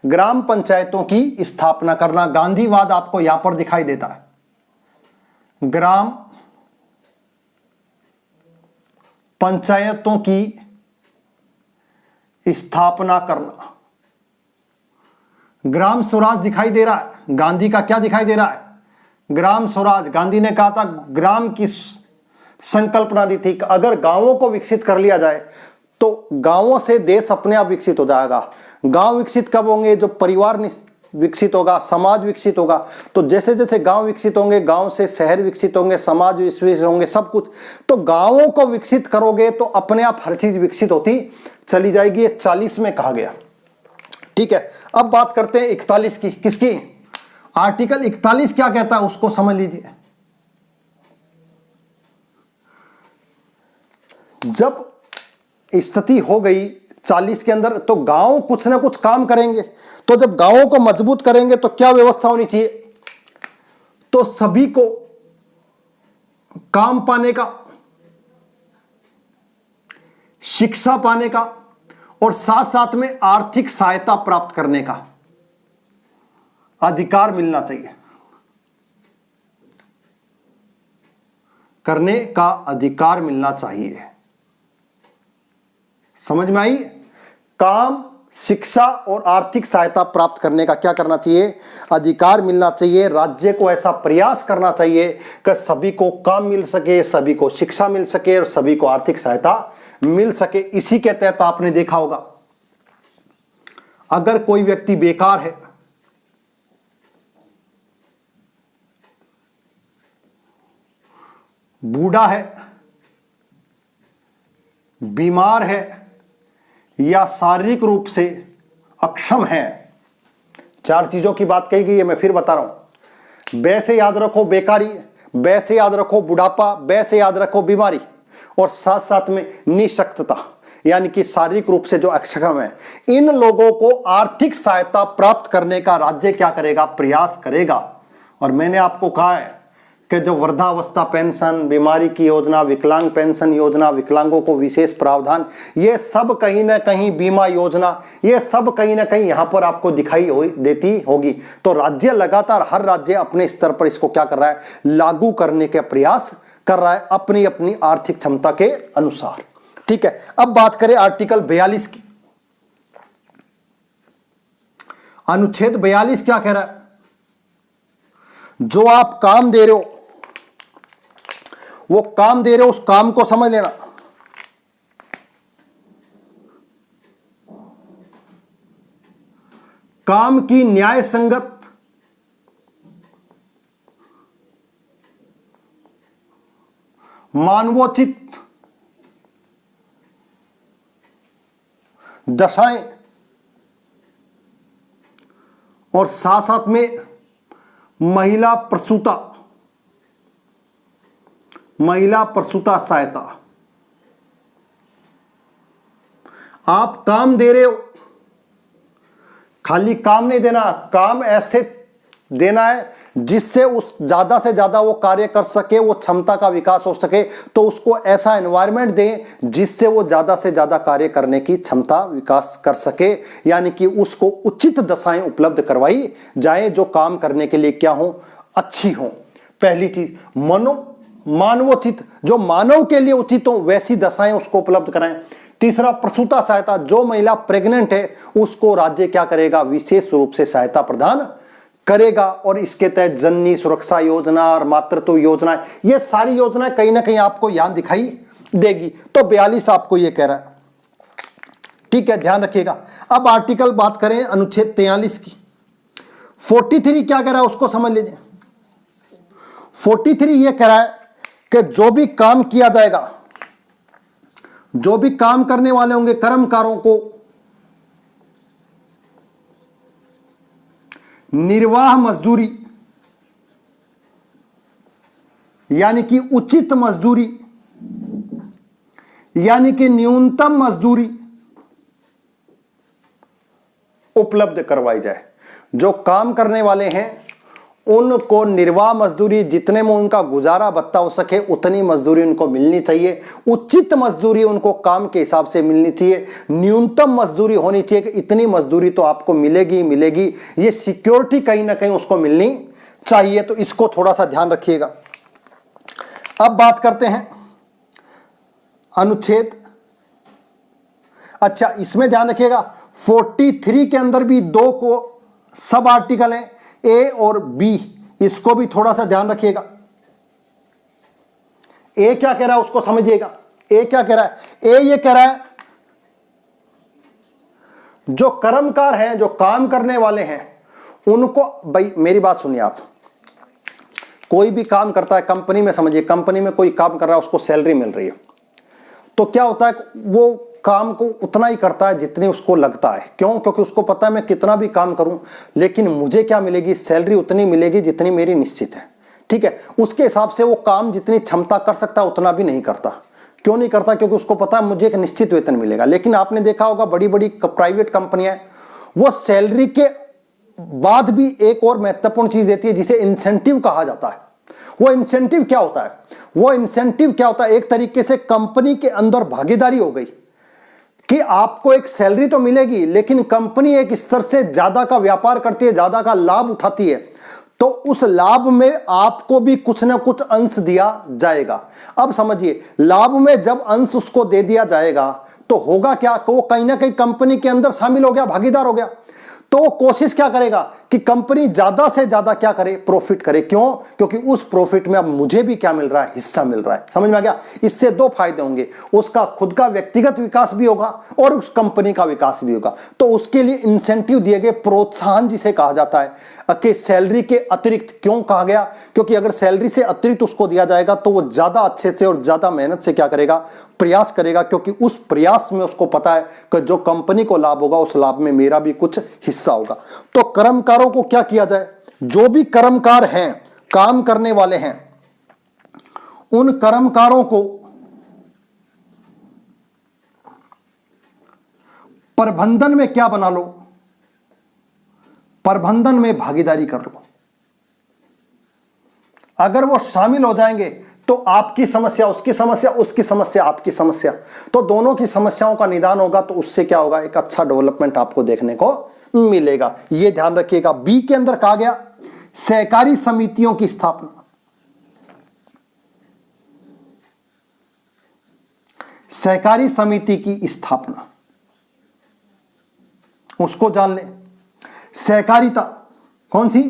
ग्राम पंचायतों की स्थापना करना। गांधीवाद आपको यहां पर दिखाई देता है। ग्राम पंचायतों की स्थापना करना। ग्राम स्वराज दिखाई दे रहा है। गांधी का क्या दिखाई दे रहा है? ग्राम स्वराज। गांधी ने कहा था, ग्राम की संकल्पना दी थी, अगर गांवों को विकसित कर लिया जाए तो गांवों से देश अपने आप विकसित हो जाएगा। गांव विकसित कब होंगे? जो परिवार विकसित होगा, समाज विकसित होगा। तो जैसे जैसे गांव विकसित होंगे, गांव से शहर विकसित होंगे, समाज विकसित होंगे, सब कुछ। तो गांवों को विकसित करोगे तो अपने आप हर चीज विकसित होती चली जाएगी। ये 40 में कहा गया। ठीक है, अब बात करते हैं 41 की। किसकी? आर्टिकल 41 क्या कहता है उसको समझ लीजिए। जब स्थिति हो गई 40 के अंदर, तो गांव कुछ ना कुछ काम करेंगे। तो जब गांवों को मजबूत करेंगे तो क्या व्यवस्था होनी चाहिए? तो सभी को काम पाने का, शिक्षा पाने का, और साथ साथ में आर्थिक सहायता प्राप्त करने का अधिकार मिलना चाहिए। करने का अधिकार मिलना चाहिए। समझ में आई? काम, शिक्षा और आर्थिक सहायता प्राप्त करने का क्या करना चाहिए? अधिकार मिलना चाहिए। राज्य को ऐसा प्रयास करना चाहिए कि सभी को काम मिल सके, सभी को शिक्षा मिल सके और सभी को आर्थिक सहायता मिल सके। इसी के तहत आपने देखा होगा, अगर कोई व्यक्ति बेकार है, बूढ़ा है, बीमार है या शारीरिक रूप से अक्षम है, 4 चीजों की बात कही गई है, मैं फिर बता रहा हूं। बे से याद रखो बेकारी, बे से याद रखो बुढ़ापा, बे से याद रखो बीमारी, और साथ साथ में निशक्तता, यानी कि शारीरिक रूप से जो अक्षम है। इन लोगों को आर्थिक सहायता प्राप्त करने का राज्य क्या करेगा? प्रयास करेगा। और मैंने आपको कहा है कि जो वृद्धावस्था पेंशन, बीमारी की योजना, विकलांग पेंशन योजना, विकलांगों को विशेष प्रावधान, ये सब कहीं ना कहीं, बीमा योजना, ये सब कहीं ना कहीं यहां पर आपको दिखाई देती होगी। तो राज्य लगातार, हर राज्य अपने स्तर पर इसको क्या कर रहा है? लागू करने के प्रयास कर रहा है, अपनी अपनी आर्थिक क्षमता के अनुसार। ठीक है, अब बात करें आर्टिकल 42 की। अनुच्छेद 42 क्या कह रहा है? जो आप काम दे रहे हो, वो काम दे रहे हो, उस काम को समझ लेना। काम की न्याय संगत, मानवोचित दशाएं और साथ साथ में महिला प्रसूता सहायता। आप काम दे रहे हो, खाली काम नहीं देना, काम ऐसे देना है जिससे उस ज्यादा से ज्यादा वो कार्य कर सके, वो क्षमता का विकास हो सके। तो उसको ऐसा एनवायरनमेंट दें जिससे वो ज्यादा से ज्यादा कार्य करने की क्षमता विकास कर सके, यानी कि उसको उचित दशाएं उपलब्ध करवाई जाए जो काम करने के लिए क्या हो, अच्छी हो। पहली चीज मानवोचित, जो मानव के लिए उचित हो वैसी दशाएं उसको उपलब्ध कराएं। तीसरा प्रसूता सहायता, जो महिला प्रेग्नेंट है उसको राज्य क्या करेगा, विशेष रूप से सहायता प्रदान करेगा। और इसके तहत जननी सुरक्षा योजना और मातृत्व योजना, ये सारी योजनाएं कहीं ना कहीं आपको यहां दिखाई देगी। तो 42 आपको ये कह रहा है, ठीक है, ध्यान रखिएगा। अब आर्टिकल बात करें अनुच्छेद 43 की। 43 क्या कह रहा है उसको समझ लीजिए। 43 ये कह रहा है कि जो भी काम किया जाएगा, जो भी काम करने वाले होंगे कर्मकारों को निर्वाह मजदूरी यानी कि उचित मजदूरी यानी कि न्यूनतम मजदूरी उपलब्ध करवाई जाए। जो काम करने वाले हैं उनको निर्वाह मजदूरी, जितने में उनका गुजारा भत्ता हो सके उतनी मजदूरी उनको मिलनी चाहिए। उचित मजदूरी उनको काम के हिसाब से मिलनी चाहिए। न्यूनतम मजदूरी होनी चाहिए कि इतनी मजदूरी तो आपको मिलेगी मिलेगी, ये सिक्योरिटी कहीं ना कहीं उसको मिलनी चाहिए। तो इसको थोड़ा सा ध्यान रखिएगा। अब बात करते हैं अनुच्छेद, अच्छा इसमें ध्यान रखिएगा 43 के अंदर भी 2 को सब आर्टिकल हैं, ए और बी, इसको भी थोड़ा सा ध्यान रखिएगा। ए क्या कह रहा है उसको समझिएगा। ए क्या कह रहा है, ए ये कह रहा है जो कर्मकार हैं, जो काम करने वाले हैं उनको, भाई मेरी बात सुनिए आप, कोई भी काम करता है कंपनी में, समझिए कंपनी में कोई काम कर रहा है उसको सैलरी मिल रही है, तो क्या होता है वो काम को उतना ही करता है जितनी उसको लगता है। क्यों? क्योंकि उसको पता है मैं कितना भी काम करूं लेकिन मुझे क्या मिलेगी, सैलरी उतनी मिलेगी जितनी मेरी निश्चित है। ठीक है, उसके हिसाब से वो काम जितनी क्षमता कर सकता है उतना भी नहीं करता। क्यों नहीं करता? क्योंकि उसको पता है मुझे एक निश्चित वेतन मिलेगा। लेकिन आपने देखा होगा बड़ी बड़ी प्राइवेट कंपनियां, वो सैलरी के बाद भी एक और महत्वपूर्ण चीज देती है जिसे इंसेंटिव कहा जाता है। वो इंसेंटिव क्या होता है? वो इंसेंटिव क्या होता है? एक तरीके से कंपनी के अंदर भागीदारी हो गई कि आपको एक सैलरी तो मिलेगी लेकिन कंपनी एक स्तर से ज्यादा का व्यापार करती है, ज्यादा का लाभ उठाती है, तो उस लाभ में आपको भी कुछ ना कुछ अंश दिया जाएगा। अब समझिए, लाभ में जब अंश उसको दे दिया जाएगा तो होगा क्या, वो कहीं ना कहीं कंपनी के अंदर शामिल हो गया, भागीदार हो गया। तो वो कोशिश क्या करेगा कि कंपनी ज्यादा से ज्यादा क्या करे, प्रॉफिट करे। क्यों? क्योंकि उस प्रॉफिट में अब मुझे भी क्या मिल रहा है, हिस्सा मिल रहा है। समझ में आ गया? इससे 2 फायदे होंगे, उसका खुद का व्यक्तिगत विकास भी होगा और उस कंपनी का विकास भी होगा। तो उसके लिए इंसेंटिव दिए गए, प्रोत्साहन जिसे कहा जाता है कि सैलरी के अतिरिक्त। क्यों कहा गया? क्योंकि अगर सैलरी से अतिरिक्त उसको दिया जाएगा तो वो ज्यादा अच्छे से और ज्यादा मेहनत से क्या करेगा, प्रयास करेगा, क्योंकि उस प्रयास में उसको पता है कि जो कंपनी को लाभ होगा उस लाभ में मेरा भी कुछ हिस्सा होगा। तो कर्मकारों को क्या किया जाए, जो भी कर्मकार हैं, काम करने वाले हैं, उन कर्मकारों को प्रबंधन में क्या बना लो, प्रबंधन में भागीदारी कर लो। अगर वो शामिल हो जाएंगे तो आपकी समस्या उसकी समस्या, उसकी समस्या आपकी समस्या, तो दोनों की समस्याओं का निदान होगा। तो उससे क्या होगा, एक अच्छा डेवलपमेंट आपको देखने को मिलेगा। ये ध्यान रखिएगा। बी के अंदर कहा गया सहकारी समितियों की स्थापना। सहकारी समिति की स्थापना उसको जान ले। सहकारिता कौन सी?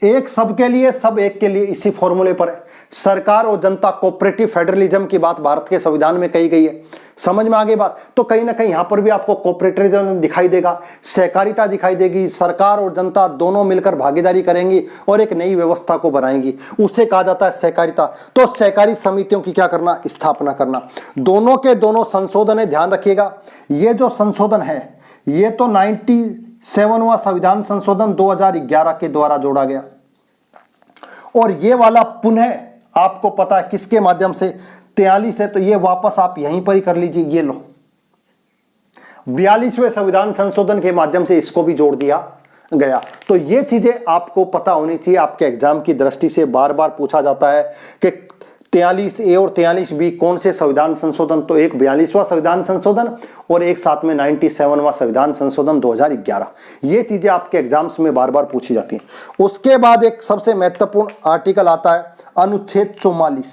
एक सबके लिए, सब एक के लिए, इसी फॉर्मूले पर है। सरकार और जनता, कोऑपरेटिव फेडरलिज्म की बात भारत के संविधान में कही गई है। समझ में आ गई बात? तो कहीं ना कहीं यहां पर भी आपको कोऑपरेटिविज्म दिखाई देगा, सहकारिता दिखाई देगी। सरकार और जनता दोनों मिलकर भागीदारी करेंगी और एक नई व्यवस्था को बनाएंगी, उसे कहा जाता है सहकारिता। तो सहकारी समितियों की क्या करना, स्थापना करना। दोनों के दोनों संशोधन है, ध्यान रखिएगा। ये जो संशोधन है ये तो 97वां संविधान संशोधन 2011 के द्वारा जोड़ा गया, और ये वाला पुनः आपको पता है किसके माध्यम से, 43 है, तो ये वापस आप यहीं पर ही कर लीजिए। ये लो, 42वें संविधान संशोधन के माध्यम से इसको भी जोड़ दिया गया। तो ये चीजें आपको पता होनी चाहिए। आपके एग्जाम की दृष्टि से बार बार पूछा जाता है कि 43A और 43B कौन से संविधान संशोधन, तो एक 42वां संविधान संशोधन और एक साथ में 97वां संविधान संशोधन 2011। ये चीजें आपके एग्जाम्स में बार बार पूछी जाती हैं। उसके बाद एक सबसे महत्वपूर्ण आर्टिकल आता है अनुच्छेद 44।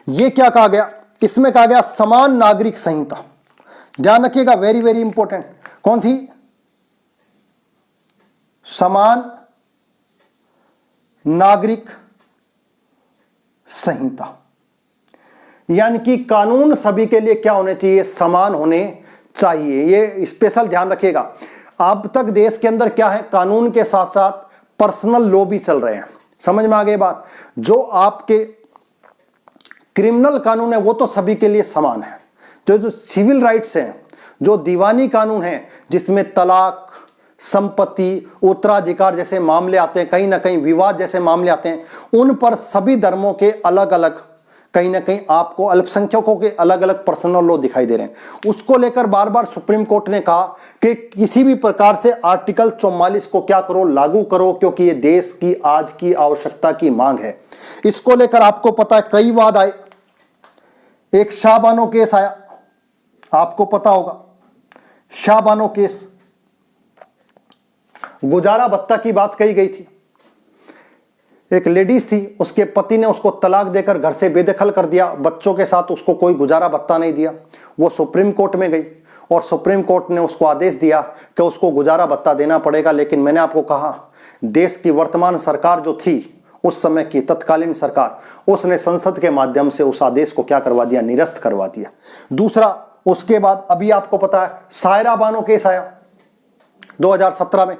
ये क्या कहा गया, इसमें कहा गया समान नागरिक संहिता। ध्यान रखिएगा, वेरी वेरी इंपॉर्टेंट। कौन सी? समान नागरिक संहिता। यानी कि कानून सभी के लिए क्या होने चाहिए, समान होने चाहिए। ये स्पेशल ध्यान रखिएगा। अब तक देश के अंदर क्या है, कानून के साथ साथ पर्सनल लॉ भी चल रहे हैं। समझ में आ गई बात? जो आपके क्रिमिनल कानून है वो तो सभी के लिए समान है। जो सिविल राइट्स हैं, जो दीवानी कानून है, जिसमें तलाक, संपत्ति, उत्तराधिकार जैसे मामले आते हैं, कहीं ना कहीं विवाद जैसे मामले आते हैं, उन पर सभी धर्मों के अलग अलग, कहीं ना कहीं आपको अल्पसंख्यकों के अलग अलग पर्सनल लॉ दिखाई दे रहे हैं। उसको लेकर बार बार सुप्रीम कोर्ट ने कहा कि किसी भी प्रकार से आर्टिकल 44 को क्या करो, लागू करो, क्योंकि ये देश की आज की आवश्यकता की मांग है। इसको लेकर आपको पता है कई वाद आए। एक शाहबानो केस आया, आपको पता होगा शाहबानो केस। गुजारा भत्ता की बात कही गई थी। एक लेडीज थी, उसके पति ने उसको तलाक देकर घर से बेदखल कर दिया, बच्चों के साथ उसको कोई गुजारा भत्ता नहीं दिया। वो सुप्रीम कोर्ट में गई और सुप्रीम कोर्ट ने उसको आदेश दिया कि उसको गुजारा भत्ता देना पड़ेगा। लेकिन मैंने आपको कहा, देश की वर्तमान सरकार जो थी, उस समय की तत्कालीन सरकार, उसने संसद के माध्यम से उस आदेश को क्या करवा दिया, निरस्त करवा दिया। दूसरा, उसके बाद अभी आपको पता है सायरा बानो केस आया 2017 में,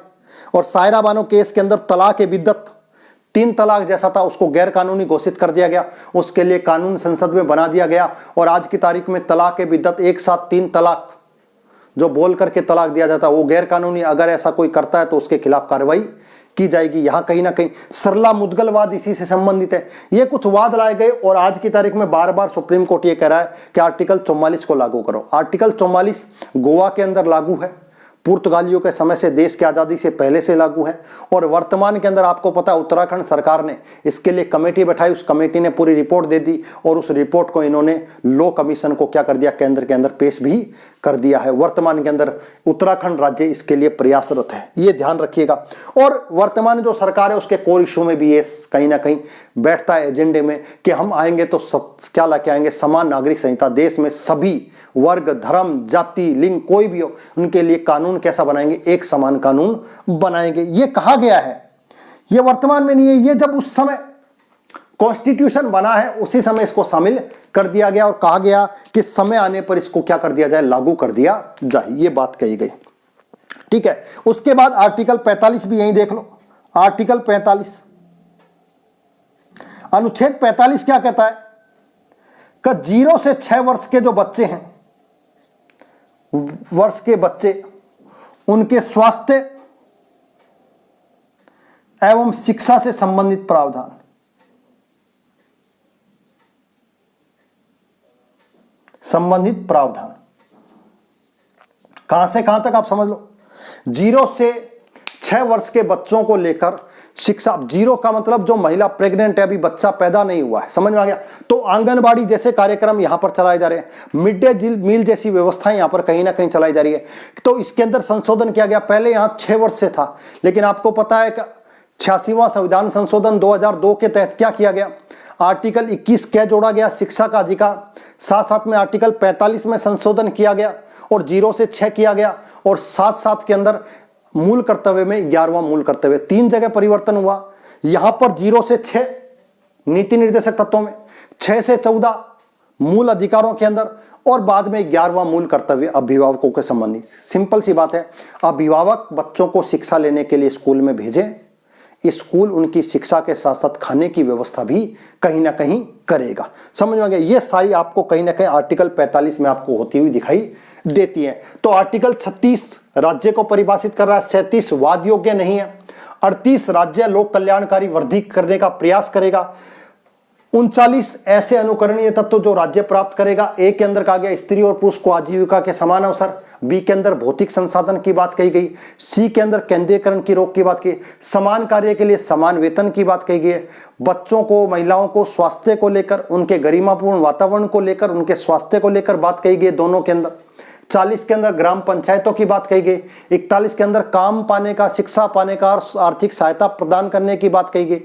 और सायरा बानो केस के अंदर तलाक ए बिद्दत, 3 तलाक जैसा था, उसको गैर कानूनी घोषित कर दिया गया। उसके लिए कानून संसद में बना दिया गया, और आज की तारीख में तलाक ए बिद्दत, एक साथ 3 तलाक जो बोल करके तलाक दिया जाता है, वो गैर कानूनी। अगर ऐसा कोई करता है तो उसके खिलाफ कार्रवाई की जाएगी। यहां कहीं ना कहीं सरला मुद्गलवाद इसी से संबंधित है। ये कुछ वाद लाए गए, और आज की तारीख में बार बार सुप्रीम कोर्ट ये कह रहा है कि आर्टिकल 44 को लागू करो। आर्टिकल 44 गोवा के अंदर लागू है, पुर्तगालियों के समय से, देश की आज़ादी से पहले से लागू है, और वर्तमान के अंदर आपको पता है उत्तराखंड सरकार ने इसके लिए कमेटी बैठाई। उस कमेटी ने पूरी रिपोर्ट दे दी, और उस रिपोर्ट को इन्होंने लॉ कमीशन को क्या कर दिया, केंद्र के अंदर पेश भी कर दिया है। वर्तमान के अंदर उत्तराखंड राज्य इसके लिए प्रयासरत है, ये ध्यान रखिएगा। और वर्तमान जो सरकार है उसके कोर इशू में भी ये कहीं ना कहीं बैठता है एजेंडे में कि हम आएंगे तो क्या लाके आएंगे, समान नागरिक संहिता। देश में सभी वर्ग, धर्म, जाति, लिंग कोई भी हो, उनके लिए कानून कैसा बनाएंगे, एक समान कानून बनाएंगे। ये कहा गया है, ये वर्तमान में नहीं है, ये जब उस समय कॉन्स्टिट्यूशन बना है उसी समय इसको शामिल कर दिया गया, और कहा गया कि समय आने पर इसको क्या कर दिया जाए, लागू कर दिया जाए। ये बात कही गई, ठीक है। उसके बाद आर्टिकल 45 भी यहीं देख लो। आर्टिकल 45, अनुच्छेद 45 क्या कहता है कि 0 से 6 वर्ष के जो बच्चे हैं, वर्ष के बच्चे, उनके स्वास्थ्य एवं शिक्षा से संबंधित प्रावधान, कहां से कहां तक आप समझ लो। 0 से 6 वर्ष के बच्चों को लेकर शिक्षा। 0 का मतलब जो महिला प्रेग्नेंट है, अभी बच्चा पैदा नहीं हुआ है, समझ में आ गया। तो आंगनबाड़ी जैसे कार्यक्रम यहां पर चलाए जा रहे हैं, मिड डे मील जैसी व्यवस्थाएं यहां पर कहीं ना कहीं चलाई जा रही है। तो इसके अंदर संशोधन किया गया। पहले यहां 6 वर्ष से था, लेकिन आपको पता है कि 86वां संविधान संशोधन 2002 के तहत क्या किया गया, आर्टिकल 21 क्या जोड़ा गया, शिक्षा का अधिकार। साथ साथ में आर्टिकल 45 में संशोधन किया गया, और 0 से 6 किया गया, और 7-7 के अंदर मूल कर्तव्य में 11वां मूल कर्तव्य, 3 जगह परिवर्तन हुआ। यहां पर 0 से 6 नीति निर्देशक तत्वों में, 6 से 14 मूल अधिकारों के अंदर, और बाद में 11वां मूल कर्तव्य अभिभावकों के संबंधी। सिंपल सी बात है, अभिभावक बच्चों को शिक्षा लेने के लिए स्कूल में भेजें, स्कूल उनकी शिक्षा के साथ साथ खाने की व्यवस्था भी कहीं ना कहीं करेगा। समझ में आ गया? ये सारी आपको कहीं ना कहीं आर्टिकल 45 में आपको होती हुई दिखाई देती है। तो आर्टिकल 36 राज्य को परिभाषित कर रहा है, 37 वाद योग्य नहीं है, 38 राज्य लोक कल्याणकारी वृद्धि करने का प्रयास करेगा, 39 ऐसे अनुकरणीय तत्व जो राज्य प्राप्त करेगा। ए के अंदर कहा गया स्त्री और पुरुष को आजीविका के समान अवसर, बी के अंदर भौतिक संसाधन की बात कही गई, सी के अंदर केंद्रीकरण की रोक की बात की, समान कार्य के लिए समान वेतन की बात कही गई है, बच्चों को महिलाओं को स्वास्थ्य को लेकर, उनके गरिमापूर्ण वातावरण को लेकर, उनके स्वास्थ्य को लेकर बात कही गई दोनों के अंदर। 40 के अंदर ग्राम पंचायतों की बात कही गई, 41 के अंदर काम पाने का, शिक्षा पाने का और आर्थिक सहायता प्रदान करने की बात कही गई।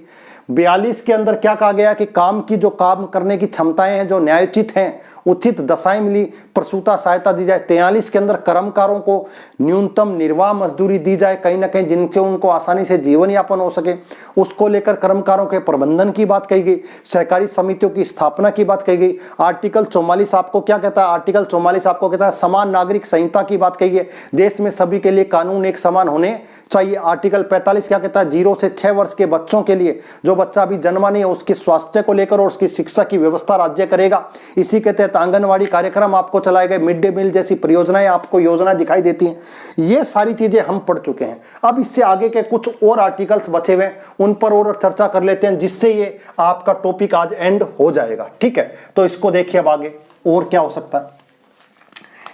42 के अंदर क्या कहा गया कि काम की जो काम करने की क्षमताएं हैं जो न्यायोचित हैं, उचित दशाएं मिली, प्रसूता सहायता दी जाए। 43 के अंदर कर्मकारों को न्यूनतम निर्वाह मजदूरी दी जाए, कहीं ना कहीं जिनसे उनको आसानी से जीवन यापन हो सके, उसको लेकर कर्मकारों के प्रबंधन की बात कही गई। सहकारी समितियों की स्थापना की बात कही गई। आर्टिकल 44 आपको क्या कहता है? आर्टिकल 44 आपको कहता है समान नागरिक संहिता की बात कही है, देश में सभी के लिए कानून एक समान होने चाहिए। आर्टिकल 45 क्या कहता है? 0 से 6 वर्ष के बच्चों के लिए, जो बच्चा अभी जन्मा नहीं है, उसके स्वास्थ्य को लेकर और उसकी शिक्षा की व्यवस्था राज्य करेगा। इसी के तहत आंगनवाड़ी कार्यक्रम आपको चलाए गए, मिड डे मील जैसी परियोजनाएं आपको योजना दिखाई देती हैं। ये सारी चीजें हम पढ़ चुके हैं। अब इससे आगे के कुछ और आर्टिकल्स बचे हुए हैं, उन पर और चर्चा कर लेते हैं, जिससे ये आपका टॉपिक आज एंड हो जाएगा। ठीक है, तो इसको देखिए अब आगे और क्या हो सकता है।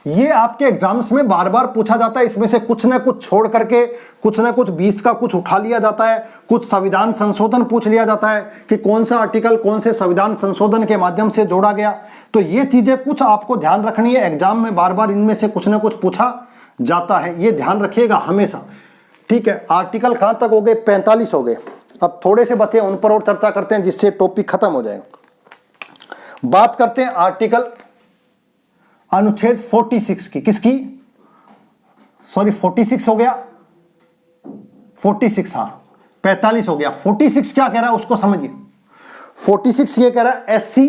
ये आपके एग्जाम्स में बार बार पूछा जाता है, इसमें से कुछ ना कुछ छोड़ करके कुछ ना कुछ 20 का कुछ उठा लिया जाता है। कुछ संविधान संशोधन पूछ लिया जाता है कि कौन सा आर्टिकल कौन से संविधान संशोधन के माध्यम से जोड़ा गया। तो ये चीजें कुछ आपको ध्यान रखनी है, एग्जाम में बार बार इनमें से कुछ ना कुछ पूछा जाता है, ये ध्यान रखिएगा हमेशा। ठीक है, आर्टिकल कहां तक हो गए? 45 हो गए। अब थोड़े से बचे, उन पर और चर्चा करते हैं, जिससे टॉपिक खत्म हो जाएगा। बात करते हैं आर्टिकल अनुच्छेद 46 की। किसकी? सॉरी 46 हो गया, 46, हाँ 45 हो गया। 46 क्या कह रहा है उसको समझिए। 46 ये कह रहा है SC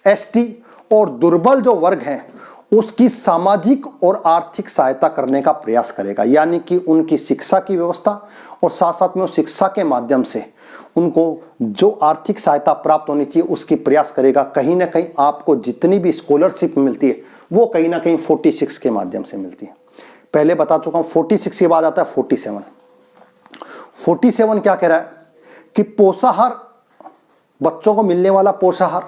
ST और दुर्बल जो वर्ग हैं उसकी सामाजिक और आर्थिक सहायता करने का प्रयास करेगा, यानी कि उनकी शिक्षा की व्यवस्था और साथ साथ में उस शिक्षा के माध्यम से उनको जो आर्थिक सहायता प्राप्त होनी चाहिए उसकी प्रयास करेगा। कहीं ना कहीं आपको जितनी भी स्कॉलरशिप मिलती है वो कहीं ना कहीं 46 के माध्यम से मिलती है। पहले बता चुका हूं, 46 के बाद आता है 47। 47 क्या कह रहा है कि पोषाहार, बच्चों को मिलने वाला पोषाहार,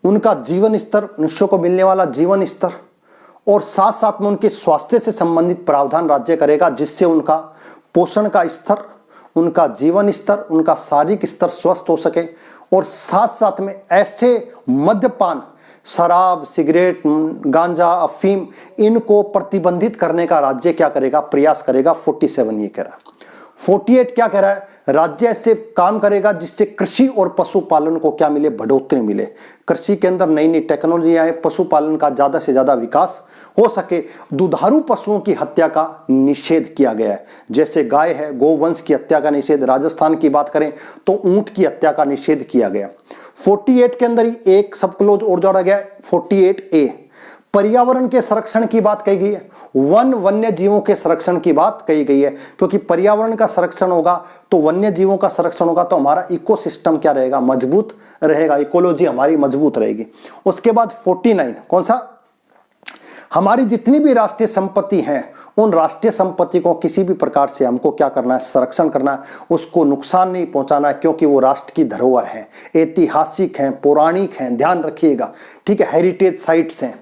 उनका जीवन स्तर, मनुष्यों को मिलने वाला जीवन स्तर और साथ साथ में उनके स्वास्थ्य से संबंधित प्रावधान राज्य करेगा, जिससे उनका पोषण का स्तर, उनका जीवन स्तर, उनका शारीरिक स्तर स्वस्थ हो सके। और साथ साथ में ऐसे मद्यपान, शराब, सिगरेट, गांजा, अफीम, इनको प्रतिबंधित करने का राज्य क्या करेगा? प्रयास करेगा। 47 ये कह रहा है। 48 क्या कह रहा है? राज्य ऐसे काम करेगा जिससे कृषि और पशुपालन को क्या मिले? बढ़ोतरी मिले। कृषि के अंदर नई नई टेक्नोलॉजी आए, पशुपालन का ज्यादा से ज्यादा विकास हो सके। दुधारू पशुओं की हत्या का निषेध किया गया है, जैसे गाय है, गोवंश की हत्या का निषेध। राजस्थान की बात करें तो ऊंट की हत्या का निषेध किया गया। 48 के अंदर ही एक सब क्लोज और जोड़ा गया, 48A, पर्यावरण के संरक्षण की बात कही गई है। वन्य जीवों के संरक्षण की बात कही गई है, क्योंकि पर्यावरण का संरक्षण होगा तो वन्य जीवों का संरक्षण होगा, तो हमारा इकोसिस्टम क्या रहेगा? मजबूत रहेगा, इकोलॉजी हमारी मजबूत रहेगी। उसके बाद 49 कौन सा? हमारी जितनी भी राष्ट्रीय संपत्ति है, उन राष्ट्रीय संपत्ति को किसी भी प्रकार से हमको क्या करना है? संरक्षण करना है, उसको नुकसान नहीं पहुंचाना है, क्योंकि वो राष्ट्र की धरोहर है, ऐतिहासिक हैं, पौराणिक हैं, ध्यान रखिएगा। ठीक है, हेरिटेज साइट्स हैं।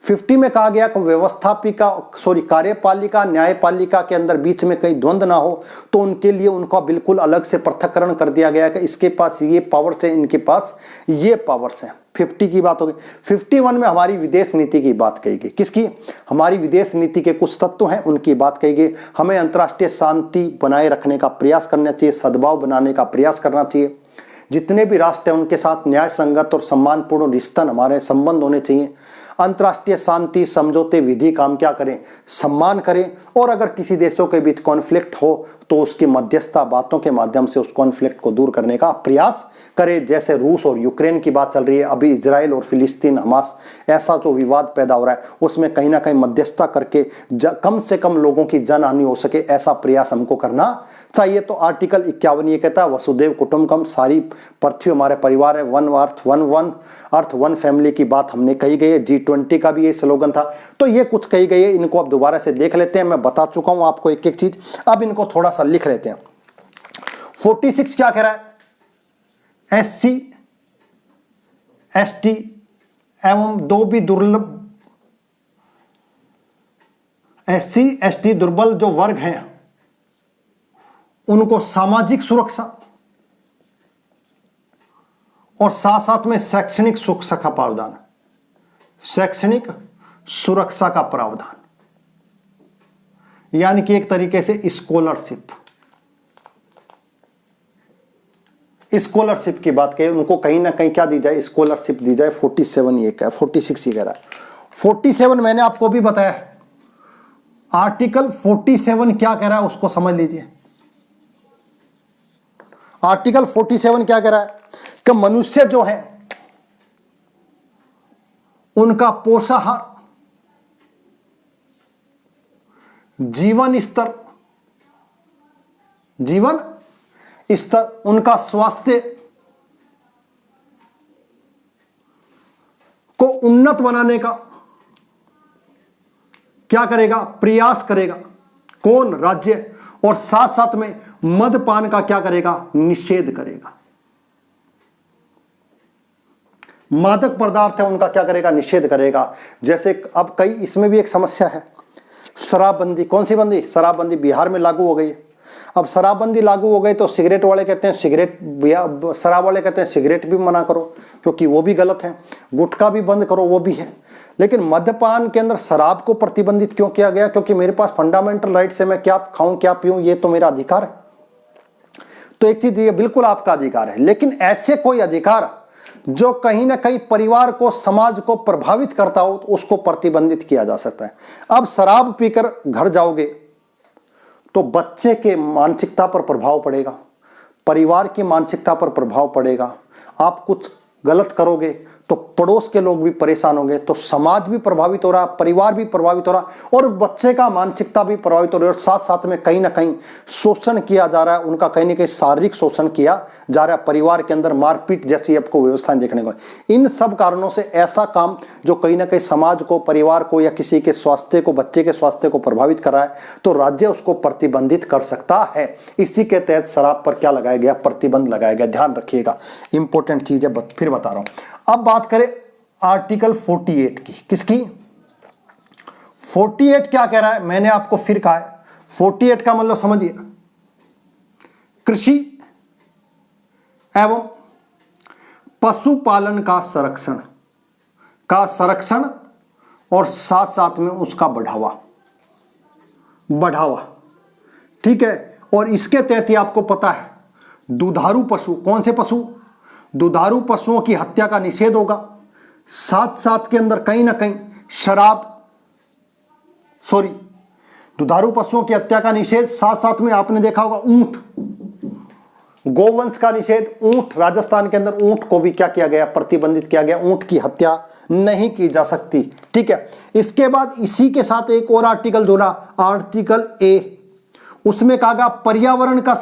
50 में कहा गया कि व्यवस्थापिका कार्यपालिका न्यायपालिका के अंदर बीच में कहीं द्वंद्व ना हो, तो उनके लिए उनका बिल्कुल अलग से पृथक्करण कर दिया गया कि इसके पास ये पावर्स है, इनके पास ये पावर्स हैं। 50 की बात हो गई। 51 में हमारी विदेश नीति की बात कही गई। किसकी? हमारी विदेश नीति के कुछ तत्व हैं, उनकी बात कही गई। हमें अंतर्राष्ट्रीय शांति बनाए रखने का प्रयास करना चाहिए, सद्भाव बनाने का प्रयास करना चाहिए। जितने भी राष्ट्र हैं उनके साथ न्याय संगत और सम्मानपूर्ण रिश्ता हमारे संबंध होने चाहिए। अंतर्राष्ट्रीय शांति समझौते विधि का हम क्या करें, सम्मान करें। और अगर किसी देशों के बीच कॉन्फ्लिक्ट हो तो उसकी मध्यस्थता बातों के माध्यम से उस कॉन्फ्लिक्ट को दूर करने का प्रयास करें। जैसे रूस और यूक्रेन की बात चल रही है, अभी इजराइल और फिलिस्तीन हमास ऐसा जो विवाद पैदा हो रहा है, उसमें कहीं ना कहीं मध्यस्थता करके कम से कम लोगों की जनहानि हो सके, ऐसा प्रयास हमको करना चाहिए। तो आर्टिकल 51 ये कहता है वसुदेव कुटुंबकम, सारी पृथ्वी हमारे परिवार है, one earth one earth one family की बात हमने कही गई है। G20 का भी ये स्लोगन था। तो ये कुछ कही गई है, इनको अब दोबारा से देख लेते हैं। मैं बता चुका हूं आपको एक एक चीज, अब इनको थोड़ा सा लिख लेते हैं। 46 क्या कह रहा है, SC ST एवं दो भी दुर्लभ SC ST दुर्बल जो वर्ग हैं उनको सामाजिक सुरक्षा और साथ साथ में शैक्षणिक सुरक्षा का प्रावधान, शैक्षणिक सुरक्षा का प्रावधान, यानी कि एक तरीके से स्कॉलरशिप की बात करें, उनको कहीं ना कहीं क्या दी जाए, स्कॉलरशिप दी जाए। 47 ये क्या है, 46 ये कह रहा है। 47 मैंने आपको भी बताया, आर्टिकल 47 क्या कह रहा है उसको समझ लीजिए। आर्टिकल 47 क्या कह रहा है कि मनुष्य जो है उनका पोषाहार, जीवन स्तर, उनका स्वास्थ्य को उन्नत बनाने का क्या करेगा, प्रयास करेगा। कौन, राज्य। और साथ साथ में मद्यपान का क्या करेगा, निषेध करेगा। मादक पदार्थ है उनका क्या करेगा, निषेध करेगा। जैसे अब कई इसमें भी एक समस्या है, शराबबंदी। कौन सी बंदी, शराबबंदी बिहार में लागू हो गई। अब शराबबंदी लागू हो गई तो सिगरेट वाले कहते हैं सिगरेट, शराब वाले कहते हैं सिगरेट भी मना करो क्योंकि वो भी गलत है, गुटखा भी बंद करो वो भी है। लेकिन मद्यपान के अंदर शराब को प्रतिबंधित क्यों किया गया, क्योंकि मेरे पास फंडामेंटल राइट्स है, मैं क्या खाऊं क्या पीऊं ये तो मेरा अधिकार है। तो एक चीज ये बिल्कुल आपका अधिकार है, लेकिन ऐसे कोई अधिकार जो कहीं ना कहीं परिवार को, समाज को प्रभावित करता हो तो उसको प्रतिबंधित किया जा सकता है। अब शराब पीकर घर जाओगे तो बच्चे के मानसिकता पर प्रभाव पड़ेगा, परिवार की मानसिकता पर प्रभाव पड़ेगा। आप कुछ गलत करोगे तो पड़ोस के लोग भी परेशान होंगे, तो समाज भी प्रभावित हो रहा, परिवार भी प्रभावित हो रहा और बच्चे का मानसिकता भी प्रभावित हो रही है। और साथ साथ में कहीं ना कहीं शोषण किया जा रहा है, उनका कहीं ना कहीं शारीरिक शोषण किया जा रहा है, परिवार के अंदर मारपीट जैसी आपको व्यवस्थाएं देखने को। इन सब कारणों से ऐसा काम जो कहीं ना कहीं समाज को, परिवार को या किसी के स्वास्थ्य को, बच्चे के स्वास्थ्य को प्रभावित कर रहा है, तो राज्य उसको प्रतिबंधित कर सकता है। इसी के तहत शराब पर क्या लगाया गया, प्रतिबंध लगाया गया। ध्यान रखिएगा, इंपॉर्टेंट चीज है, फिर बता रहा हूं। अब बात करें आर्टिकल 48 की। किसकी, 48 क्या कह रहा है, मैंने आपको फिर कहा है 48 का मतलब समझिए, कृषि एवं पशुपालन का संरक्षण और साथ साथ में उसका बढ़ावा, ठीक है। और इसके तहत ही आपको पता है दुधारू पशु, कौन से पशु, दुधारू पशुओं की हत्या का निषेध होगा। साथ साथ के अंदर कहीं ना कहीं दुधारू पशुओं की हत्या का निषेध, साथ साथ में आपने देखा होगा ऊंट, गोवंश का निषेध। ऊंट, राजस्थान के अंदर ऊंट को भी क्या किया गया, प्रतिबंधित किया गया, ऊंट की हत्या नहीं की जा सकती, ठीक है। इसके बाद इसी के साथ एक और आर्टिकल जोड़ा, आर्टिकल A, उसमें कहा गया पर्यावरण का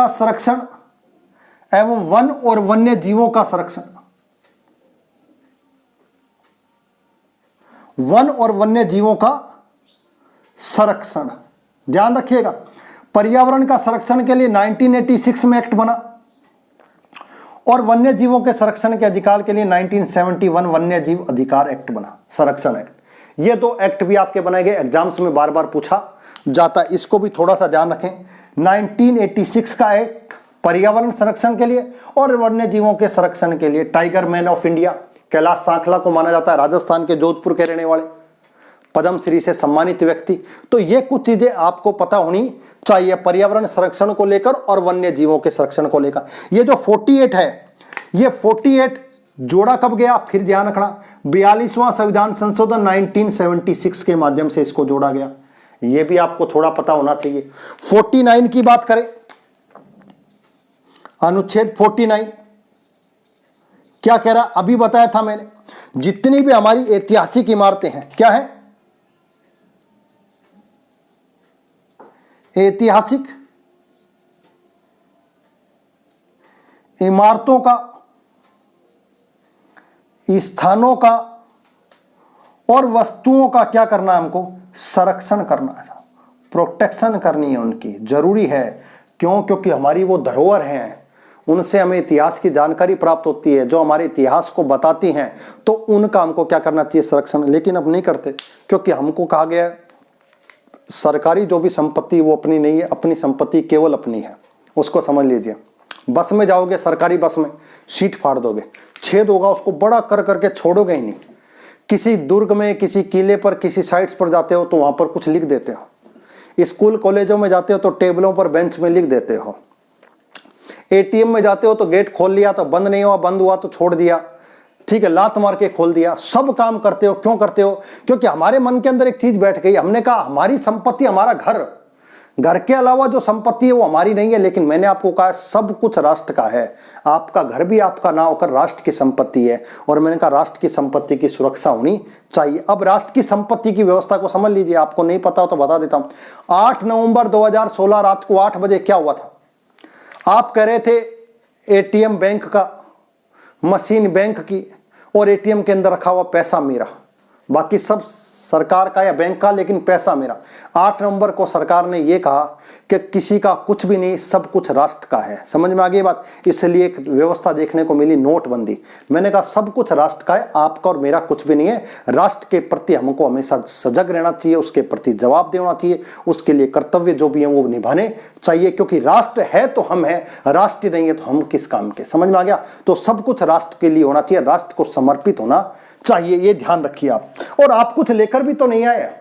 संरक्षण एवं वन और वन्य जीवों का संरक्षण, वन और वन्य जीवों का संरक्षण। ध्यान रखिएगा, पर्यावरण का संरक्षण के लिए 1986 में एक्ट बना और वन्य जीवों के संरक्षण के अधिकार के लिए 1971 वन्य जीव अधिकार एक्ट बना, संरक्षण एक्ट। ये दो एक्ट भी आपके बनाए गए, एग्जाम्स में बार बार पूछा जाता है, इसको भी थोड़ा सा ध्यान रखें। 1986 का एक्ट पर्यावरण संरक्षण के लिए और वन्य जीवों के संरक्षण के लिए। Tiger man of India Kailash Sankhla को माना जाता है, राजस्थान के जोधपुर के रहने वाले, पद्मश्री से सम्मानित व्यक्ति। तो ये कुछ चीजें आपको पता होनी चाहिए पर्यावरण संरक्षण को लेकर और वन्य जीवों के संरक्षण को लेकर। ये जो 48 है ये 48 जोड़ा कब गया, फिर ध्यान रखना 42वां संविधान संशोधन 1976 के माध्यम से इसको जोड़ा गया। ये भी आपको थोड़ा पता होना चाहिए। 49 की बात करें, अनुच्छेद 49 क्या कह रहा, अभी बताया था मैंने, जितनी भी हमारी ऐतिहासिक इमारतें हैं, क्या है, ऐतिहासिक इमारतों का, स्थानों का और वस्तुओं का क्या करना है, हमको संरक्षण करना है, प्रोटेक्शन करनी है उनकी, जरूरी है। क्यों? क्योंकि हमारी वो धरोहर हैं, उनसे हमें इतिहास की जानकारी प्राप्त होती है, जो हमारे इतिहास को बताती हैं, तो उनका हमको क्या करना चाहिए, संरक्षण। लेकिन अब नहीं करते, क्योंकि हमको कहा गया है सरकारी जो भी संपत्ति वो अपनी नहीं है, अपनी संपत्ति केवल अपनी है। उसको समझ लीजिए। बस में जाओगे, सरकारी बस में सीट फाड़ दोगे, छेद होगा, उसको बड़ा कर करके छोड़ोगे ही नहीं। किसी दुर्ग में, किसी किले पर, किसी साइट्स पर जाते हो तो वहां पर कुछ लिख देते हो। स्कूल कॉलेजों में जाते हो तो टेबलों पर, बेंच में लिख देते हो। एटीएम में जाते हो तो गेट खोल लिया तो बंद नहीं हुआ, बंद हुआ तो छोड़ दिया, ठीक है, लात मार के खोल दिया। सब काम करते हो, क्यों करते हो? क्योंकि हमारे मन के अंदर एक चीज बैठ गई, हमने कहा हमारी संपत्ति हमारा घर, घर के अलावा जो संपत्ति है वो हमारी नहीं है। लेकिन मैंने आपको कहा सब कुछ राष्ट्र का है, आपका घर भी आपका ना होकर राष्ट्र की संपत्ति है। और मैंने कहा राष्ट्र की संपत्ति की सुरक्षा होनी चाहिए। अब राष्ट्र की संपत्ति की व्यवस्था को समझ लीजिए, आपको नहीं पता हो तो बता देता हूं। 8 नवंबर 2016 रात को 8 बजे क्या हुआ था? आप कह रहे थे एटीएम बैंक का, मशीन बैंक की, और एटीएम के अंदर रखा हुआ पैसा मेरा, बाकी सब सरकार का या बैंक का, लेकिन पैसा मेरा। 8 नवंबर को सरकार ने यह कहा कि किसी का कुछ भी नहीं, सब कुछ राष्ट्र का है। समझ में आ गई बात? इसलिए एक व्यवस्था देखने को मिली, नोटबंदी। मैंने कहा सब कुछ राष्ट्र का है, आपका और मेरा कुछ भी नहीं है। राष्ट्र के प्रति हमको हमेशा सजग रहना चाहिए, उसके प्रति जवाब देना चाहिए, उसके लिए कर्तव्य जो भी है वो निभाने चाहिए। क्योंकि राष्ट्र है तो हम हैं, राष्ट्र नहीं है तो हम किस काम के। समझ में आ गया? तो सब कुछ राष्ट्र के लिए होना चाहिए, राष्ट्र को समर्पित होना चाहिए, ये ध्यान रखिए आप। और आप कुछ लेकर भी तो नहीं आए,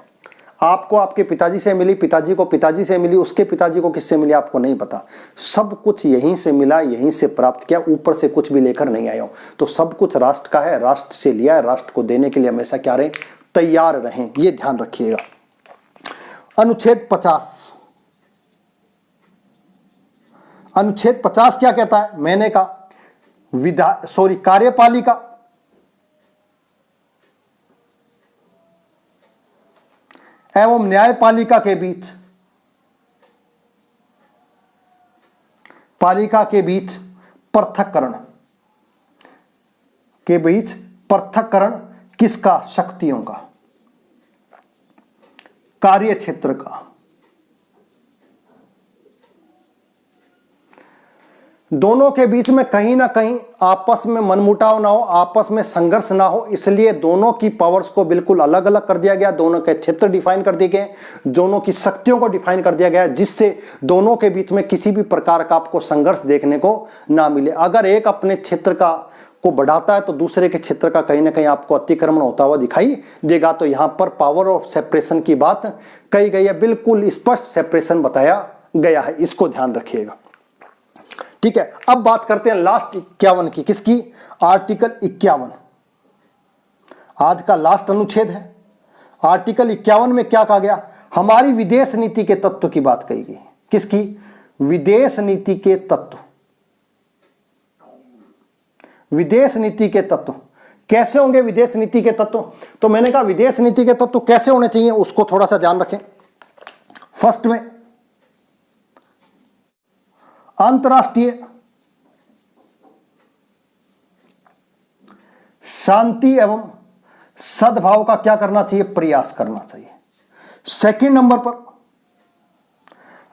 आपको आपके पिताजी से मिली, पिताजी को पिताजी से मिली, उसके पिताजी को किससे मिली आपको नहीं पता। सब कुछ यहीं से मिला, यहीं से प्राप्त किया, ऊपर से कुछ भी लेकर नहीं आए हो। तो सब कुछ राष्ट्र का है, राष्ट्र से लिया है, राष्ट्र को देने के लिए हमेशा क्या रहे, तैयार रहें, ये ध्यान रखिएगा। अनुच्छेद 50, अनुच्छेद 50 क्या कहता है? मैंने कहा कार्यपालिका एवं न्यायपालिका के बीच, पालिका के बीच पृथक्करण, के बीच पृथक्करण किसका? शक्तियों का, कार्य क्षेत्र का। दोनों के बीच में कहीं ना कहीं आपस में मनमुटाव ना हो, आपस में संघर्ष ना हो, इसलिए दोनों की पावर्स को बिल्कुल अलग अलग कर दिया गया, दोनों के क्षेत्र डिफाइन कर दिए गए, दोनों की शक्तियों को डिफाइन कर दिया गया, जिससे दोनों के बीच में किसी भी प्रकार का आपको संघर्ष देखने को ना मिले। अगर एक अपने क्षेत्र का को बढ़ाता है तो दूसरे के क्षेत्र का कहीं ना कहीं आपको अतिक्रमण होता हुआ दिखाई देगा। तो यहां पर पावर ऑफ सेपरेशन की बात कही गई है, बिल्कुल स्पष्ट सेपरेशन बताया गया है, इसको ध्यान रखिएगा। ठीक है, अब बात करते हैं लास्ट 51 की। किसकी? आर्टिकल 51, आज का लास्ट अनुच्छेद है। आर्टिकल 51 में क्या कहा गया? हमारी विदेश नीति के तत्व की बात कही गई। किसकी? विदेश नीति के तत्व। विदेश नीति के तत्व कैसे होंगे? विदेश नीति के तत्व, तो मैंने कहा विदेश नीति के तत्व कैसे होने चाहिए उसको थोड़ा सा ध्यान रखें। फर्स्ट में अंतरराष्ट्रीय शांति एवं सद्भाव का क्या करना चाहिए? प्रयास करना चाहिए। सेकंड नंबर पर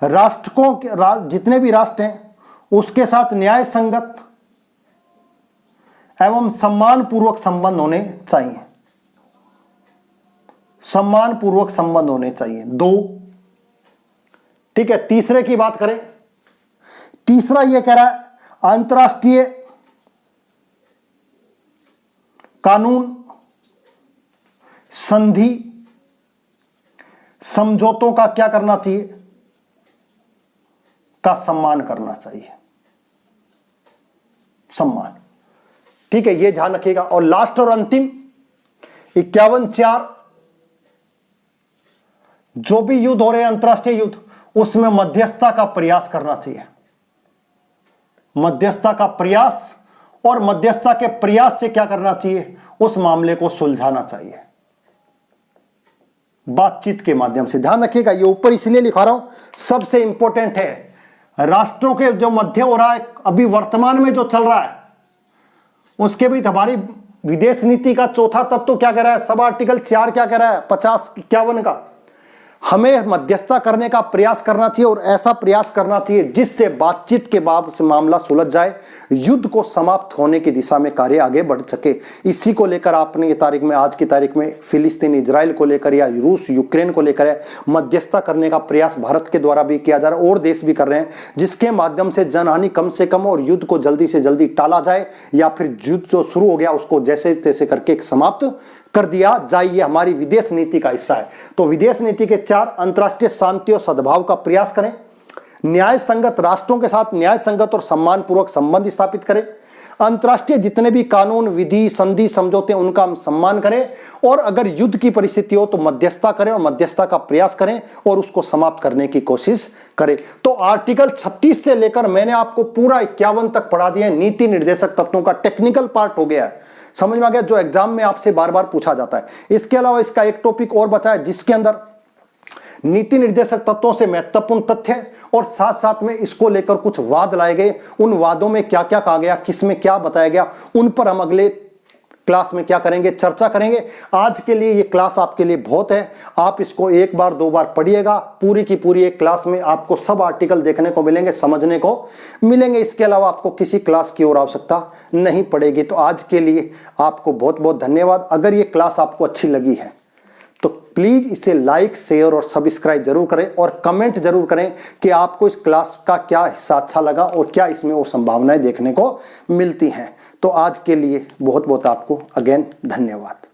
राष्ट्रों के जितने भी राष्ट्र हैं उसके साथ न्याय संगत एवं सम्मान पूर्वक संबंध होने चाहिए। सम्मान पूर्वक संबंध होने चाहिए, 2। ठीक है, तीसरे की बात करें, तीसरा यह कह रहा है अंतरराष्ट्रीय कानून, संधि, समझौतों का क्या करना चाहिए? का सम्मान करना चाहिए। सम्मान, ठीक है, ये ध्यान रखिएगा। और लास्ट और अंतिम 51(4), जो भी युद्ध हो रहे हैं अंतरराष्ट्रीय युद्ध, उसमें मध्यस्थता का प्रयास करना चाहिए। मध्यस्थता का प्रयास, और मध्यस्थता के प्रयास से क्या करना चाहिए, उस मामले को सुलझाना चाहिए बातचीत के माध्यम से। ध्यान रखिएगा, ये ऊपर इसलिए लिखा रहा हूं, सबसे इंपॉर्टेंट है। राष्ट्रों के जो मध्य हो रहा है अभी वर्तमान में जो चल रहा है, उसके भी हमारी विदेश नीति का चौथा तत्व क्या कह रहा है, सब आर्टिकल 4 क्या कह रहा है, 50-51 का, हमें मध्यस्थता करने का प्रयास करना चाहिए, और ऐसा प्रयास करना चाहिए जिससे बातचीत के बाद से मामला सुलझ जाए, युद्ध को समाप्त होने की दिशा में कार्य आगे बढ़ सके। इसी को लेकर आपने ये तारीख में, आज की तारीख में फिलिस्तीन इजराइल को लेकर या रूस यूक्रेन को लेकर मध्यस्थता करने का प्रयास भारत के द्वारा भी किया जा रहा है, और देश भी कर रहे हैं, जिसके माध्यम से जनहानि कम से कम और युद्ध को जल्दी से जल्दी टाला जाए, या फिर युद्ध जो शुरू हो गया उसको जैसे तैसे करके समाप्त कर दिया जाए। ये हमारी विदेश नीति का हिस्सा है। तो विदेश नीति के 4, अंतर्राष्ट्रीय शांति और सद्भाव का प्रयास करें, न्याय संगत राष्ट्रों के साथ न्याय संगत और सम्मानपूर्वक संबंध स्थापित करें, अंतर्राष्ट्रीय जितने भी कानून, विधि, संधि, समझौते उनका हम सम्मान करें, और अगर युद्ध की परिस्थिति हो तो मध्यस्थता करें और मध्यस्थता का प्रयास करें और उसको समाप्त करने की कोशिश करें। तो आर्टिकल 36 से लेकर मैंने आपको पूरा 51 तक पढ़ा दिया है। नीति निर्देशक तत्वों का टेक्निकल पार्ट हो गया है, समझ में आ गया, जो एग्जाम में आपसे बार बार पूछा जाता है। इसके अलावा इसका एक टॉपिक और बचा है, जिसके अंदर नीति निर्देशक तत्वों से महत्वपूर्ण तथ्य और साथ साथ में इसको लेकर कुछ वाद लाए गए, उन वादों में क्या क्या कहा गया, किस में क्या बताया गया, उन पर हम अगले क्लास में क्या करेंगे, चर्चा करेंगे। आज के लिए ये क्लास आपके लिए बहुत है, आप इसको 1 बार 2 बार पढ़िएगा। पूरी की पूरी एक क्लास में आपको सब आर्टिकल देखने को मिलेंगे, समझने को मिलेंगे। इसके अलावा आपको किसी क्लास की और आवश्यकता नहीं पड़ेगी। तो आज के लिए आपको बहुत बहुत धन्यवाद। अगर ये क्लास आपको अच्छी लगी है तो प्लीज इसे लाइक, शेयर और सब्सक्राइब जरूर करें, और कमेंट जरूर करें कि आपको इस क्लास का क्या हिस्सा अच्छा लगा और क्या इसमें वो संभावनाएं देखने को मिलती हैं। तो आज के लिए बहुत बहुत आपको अगेन धन्यवाद।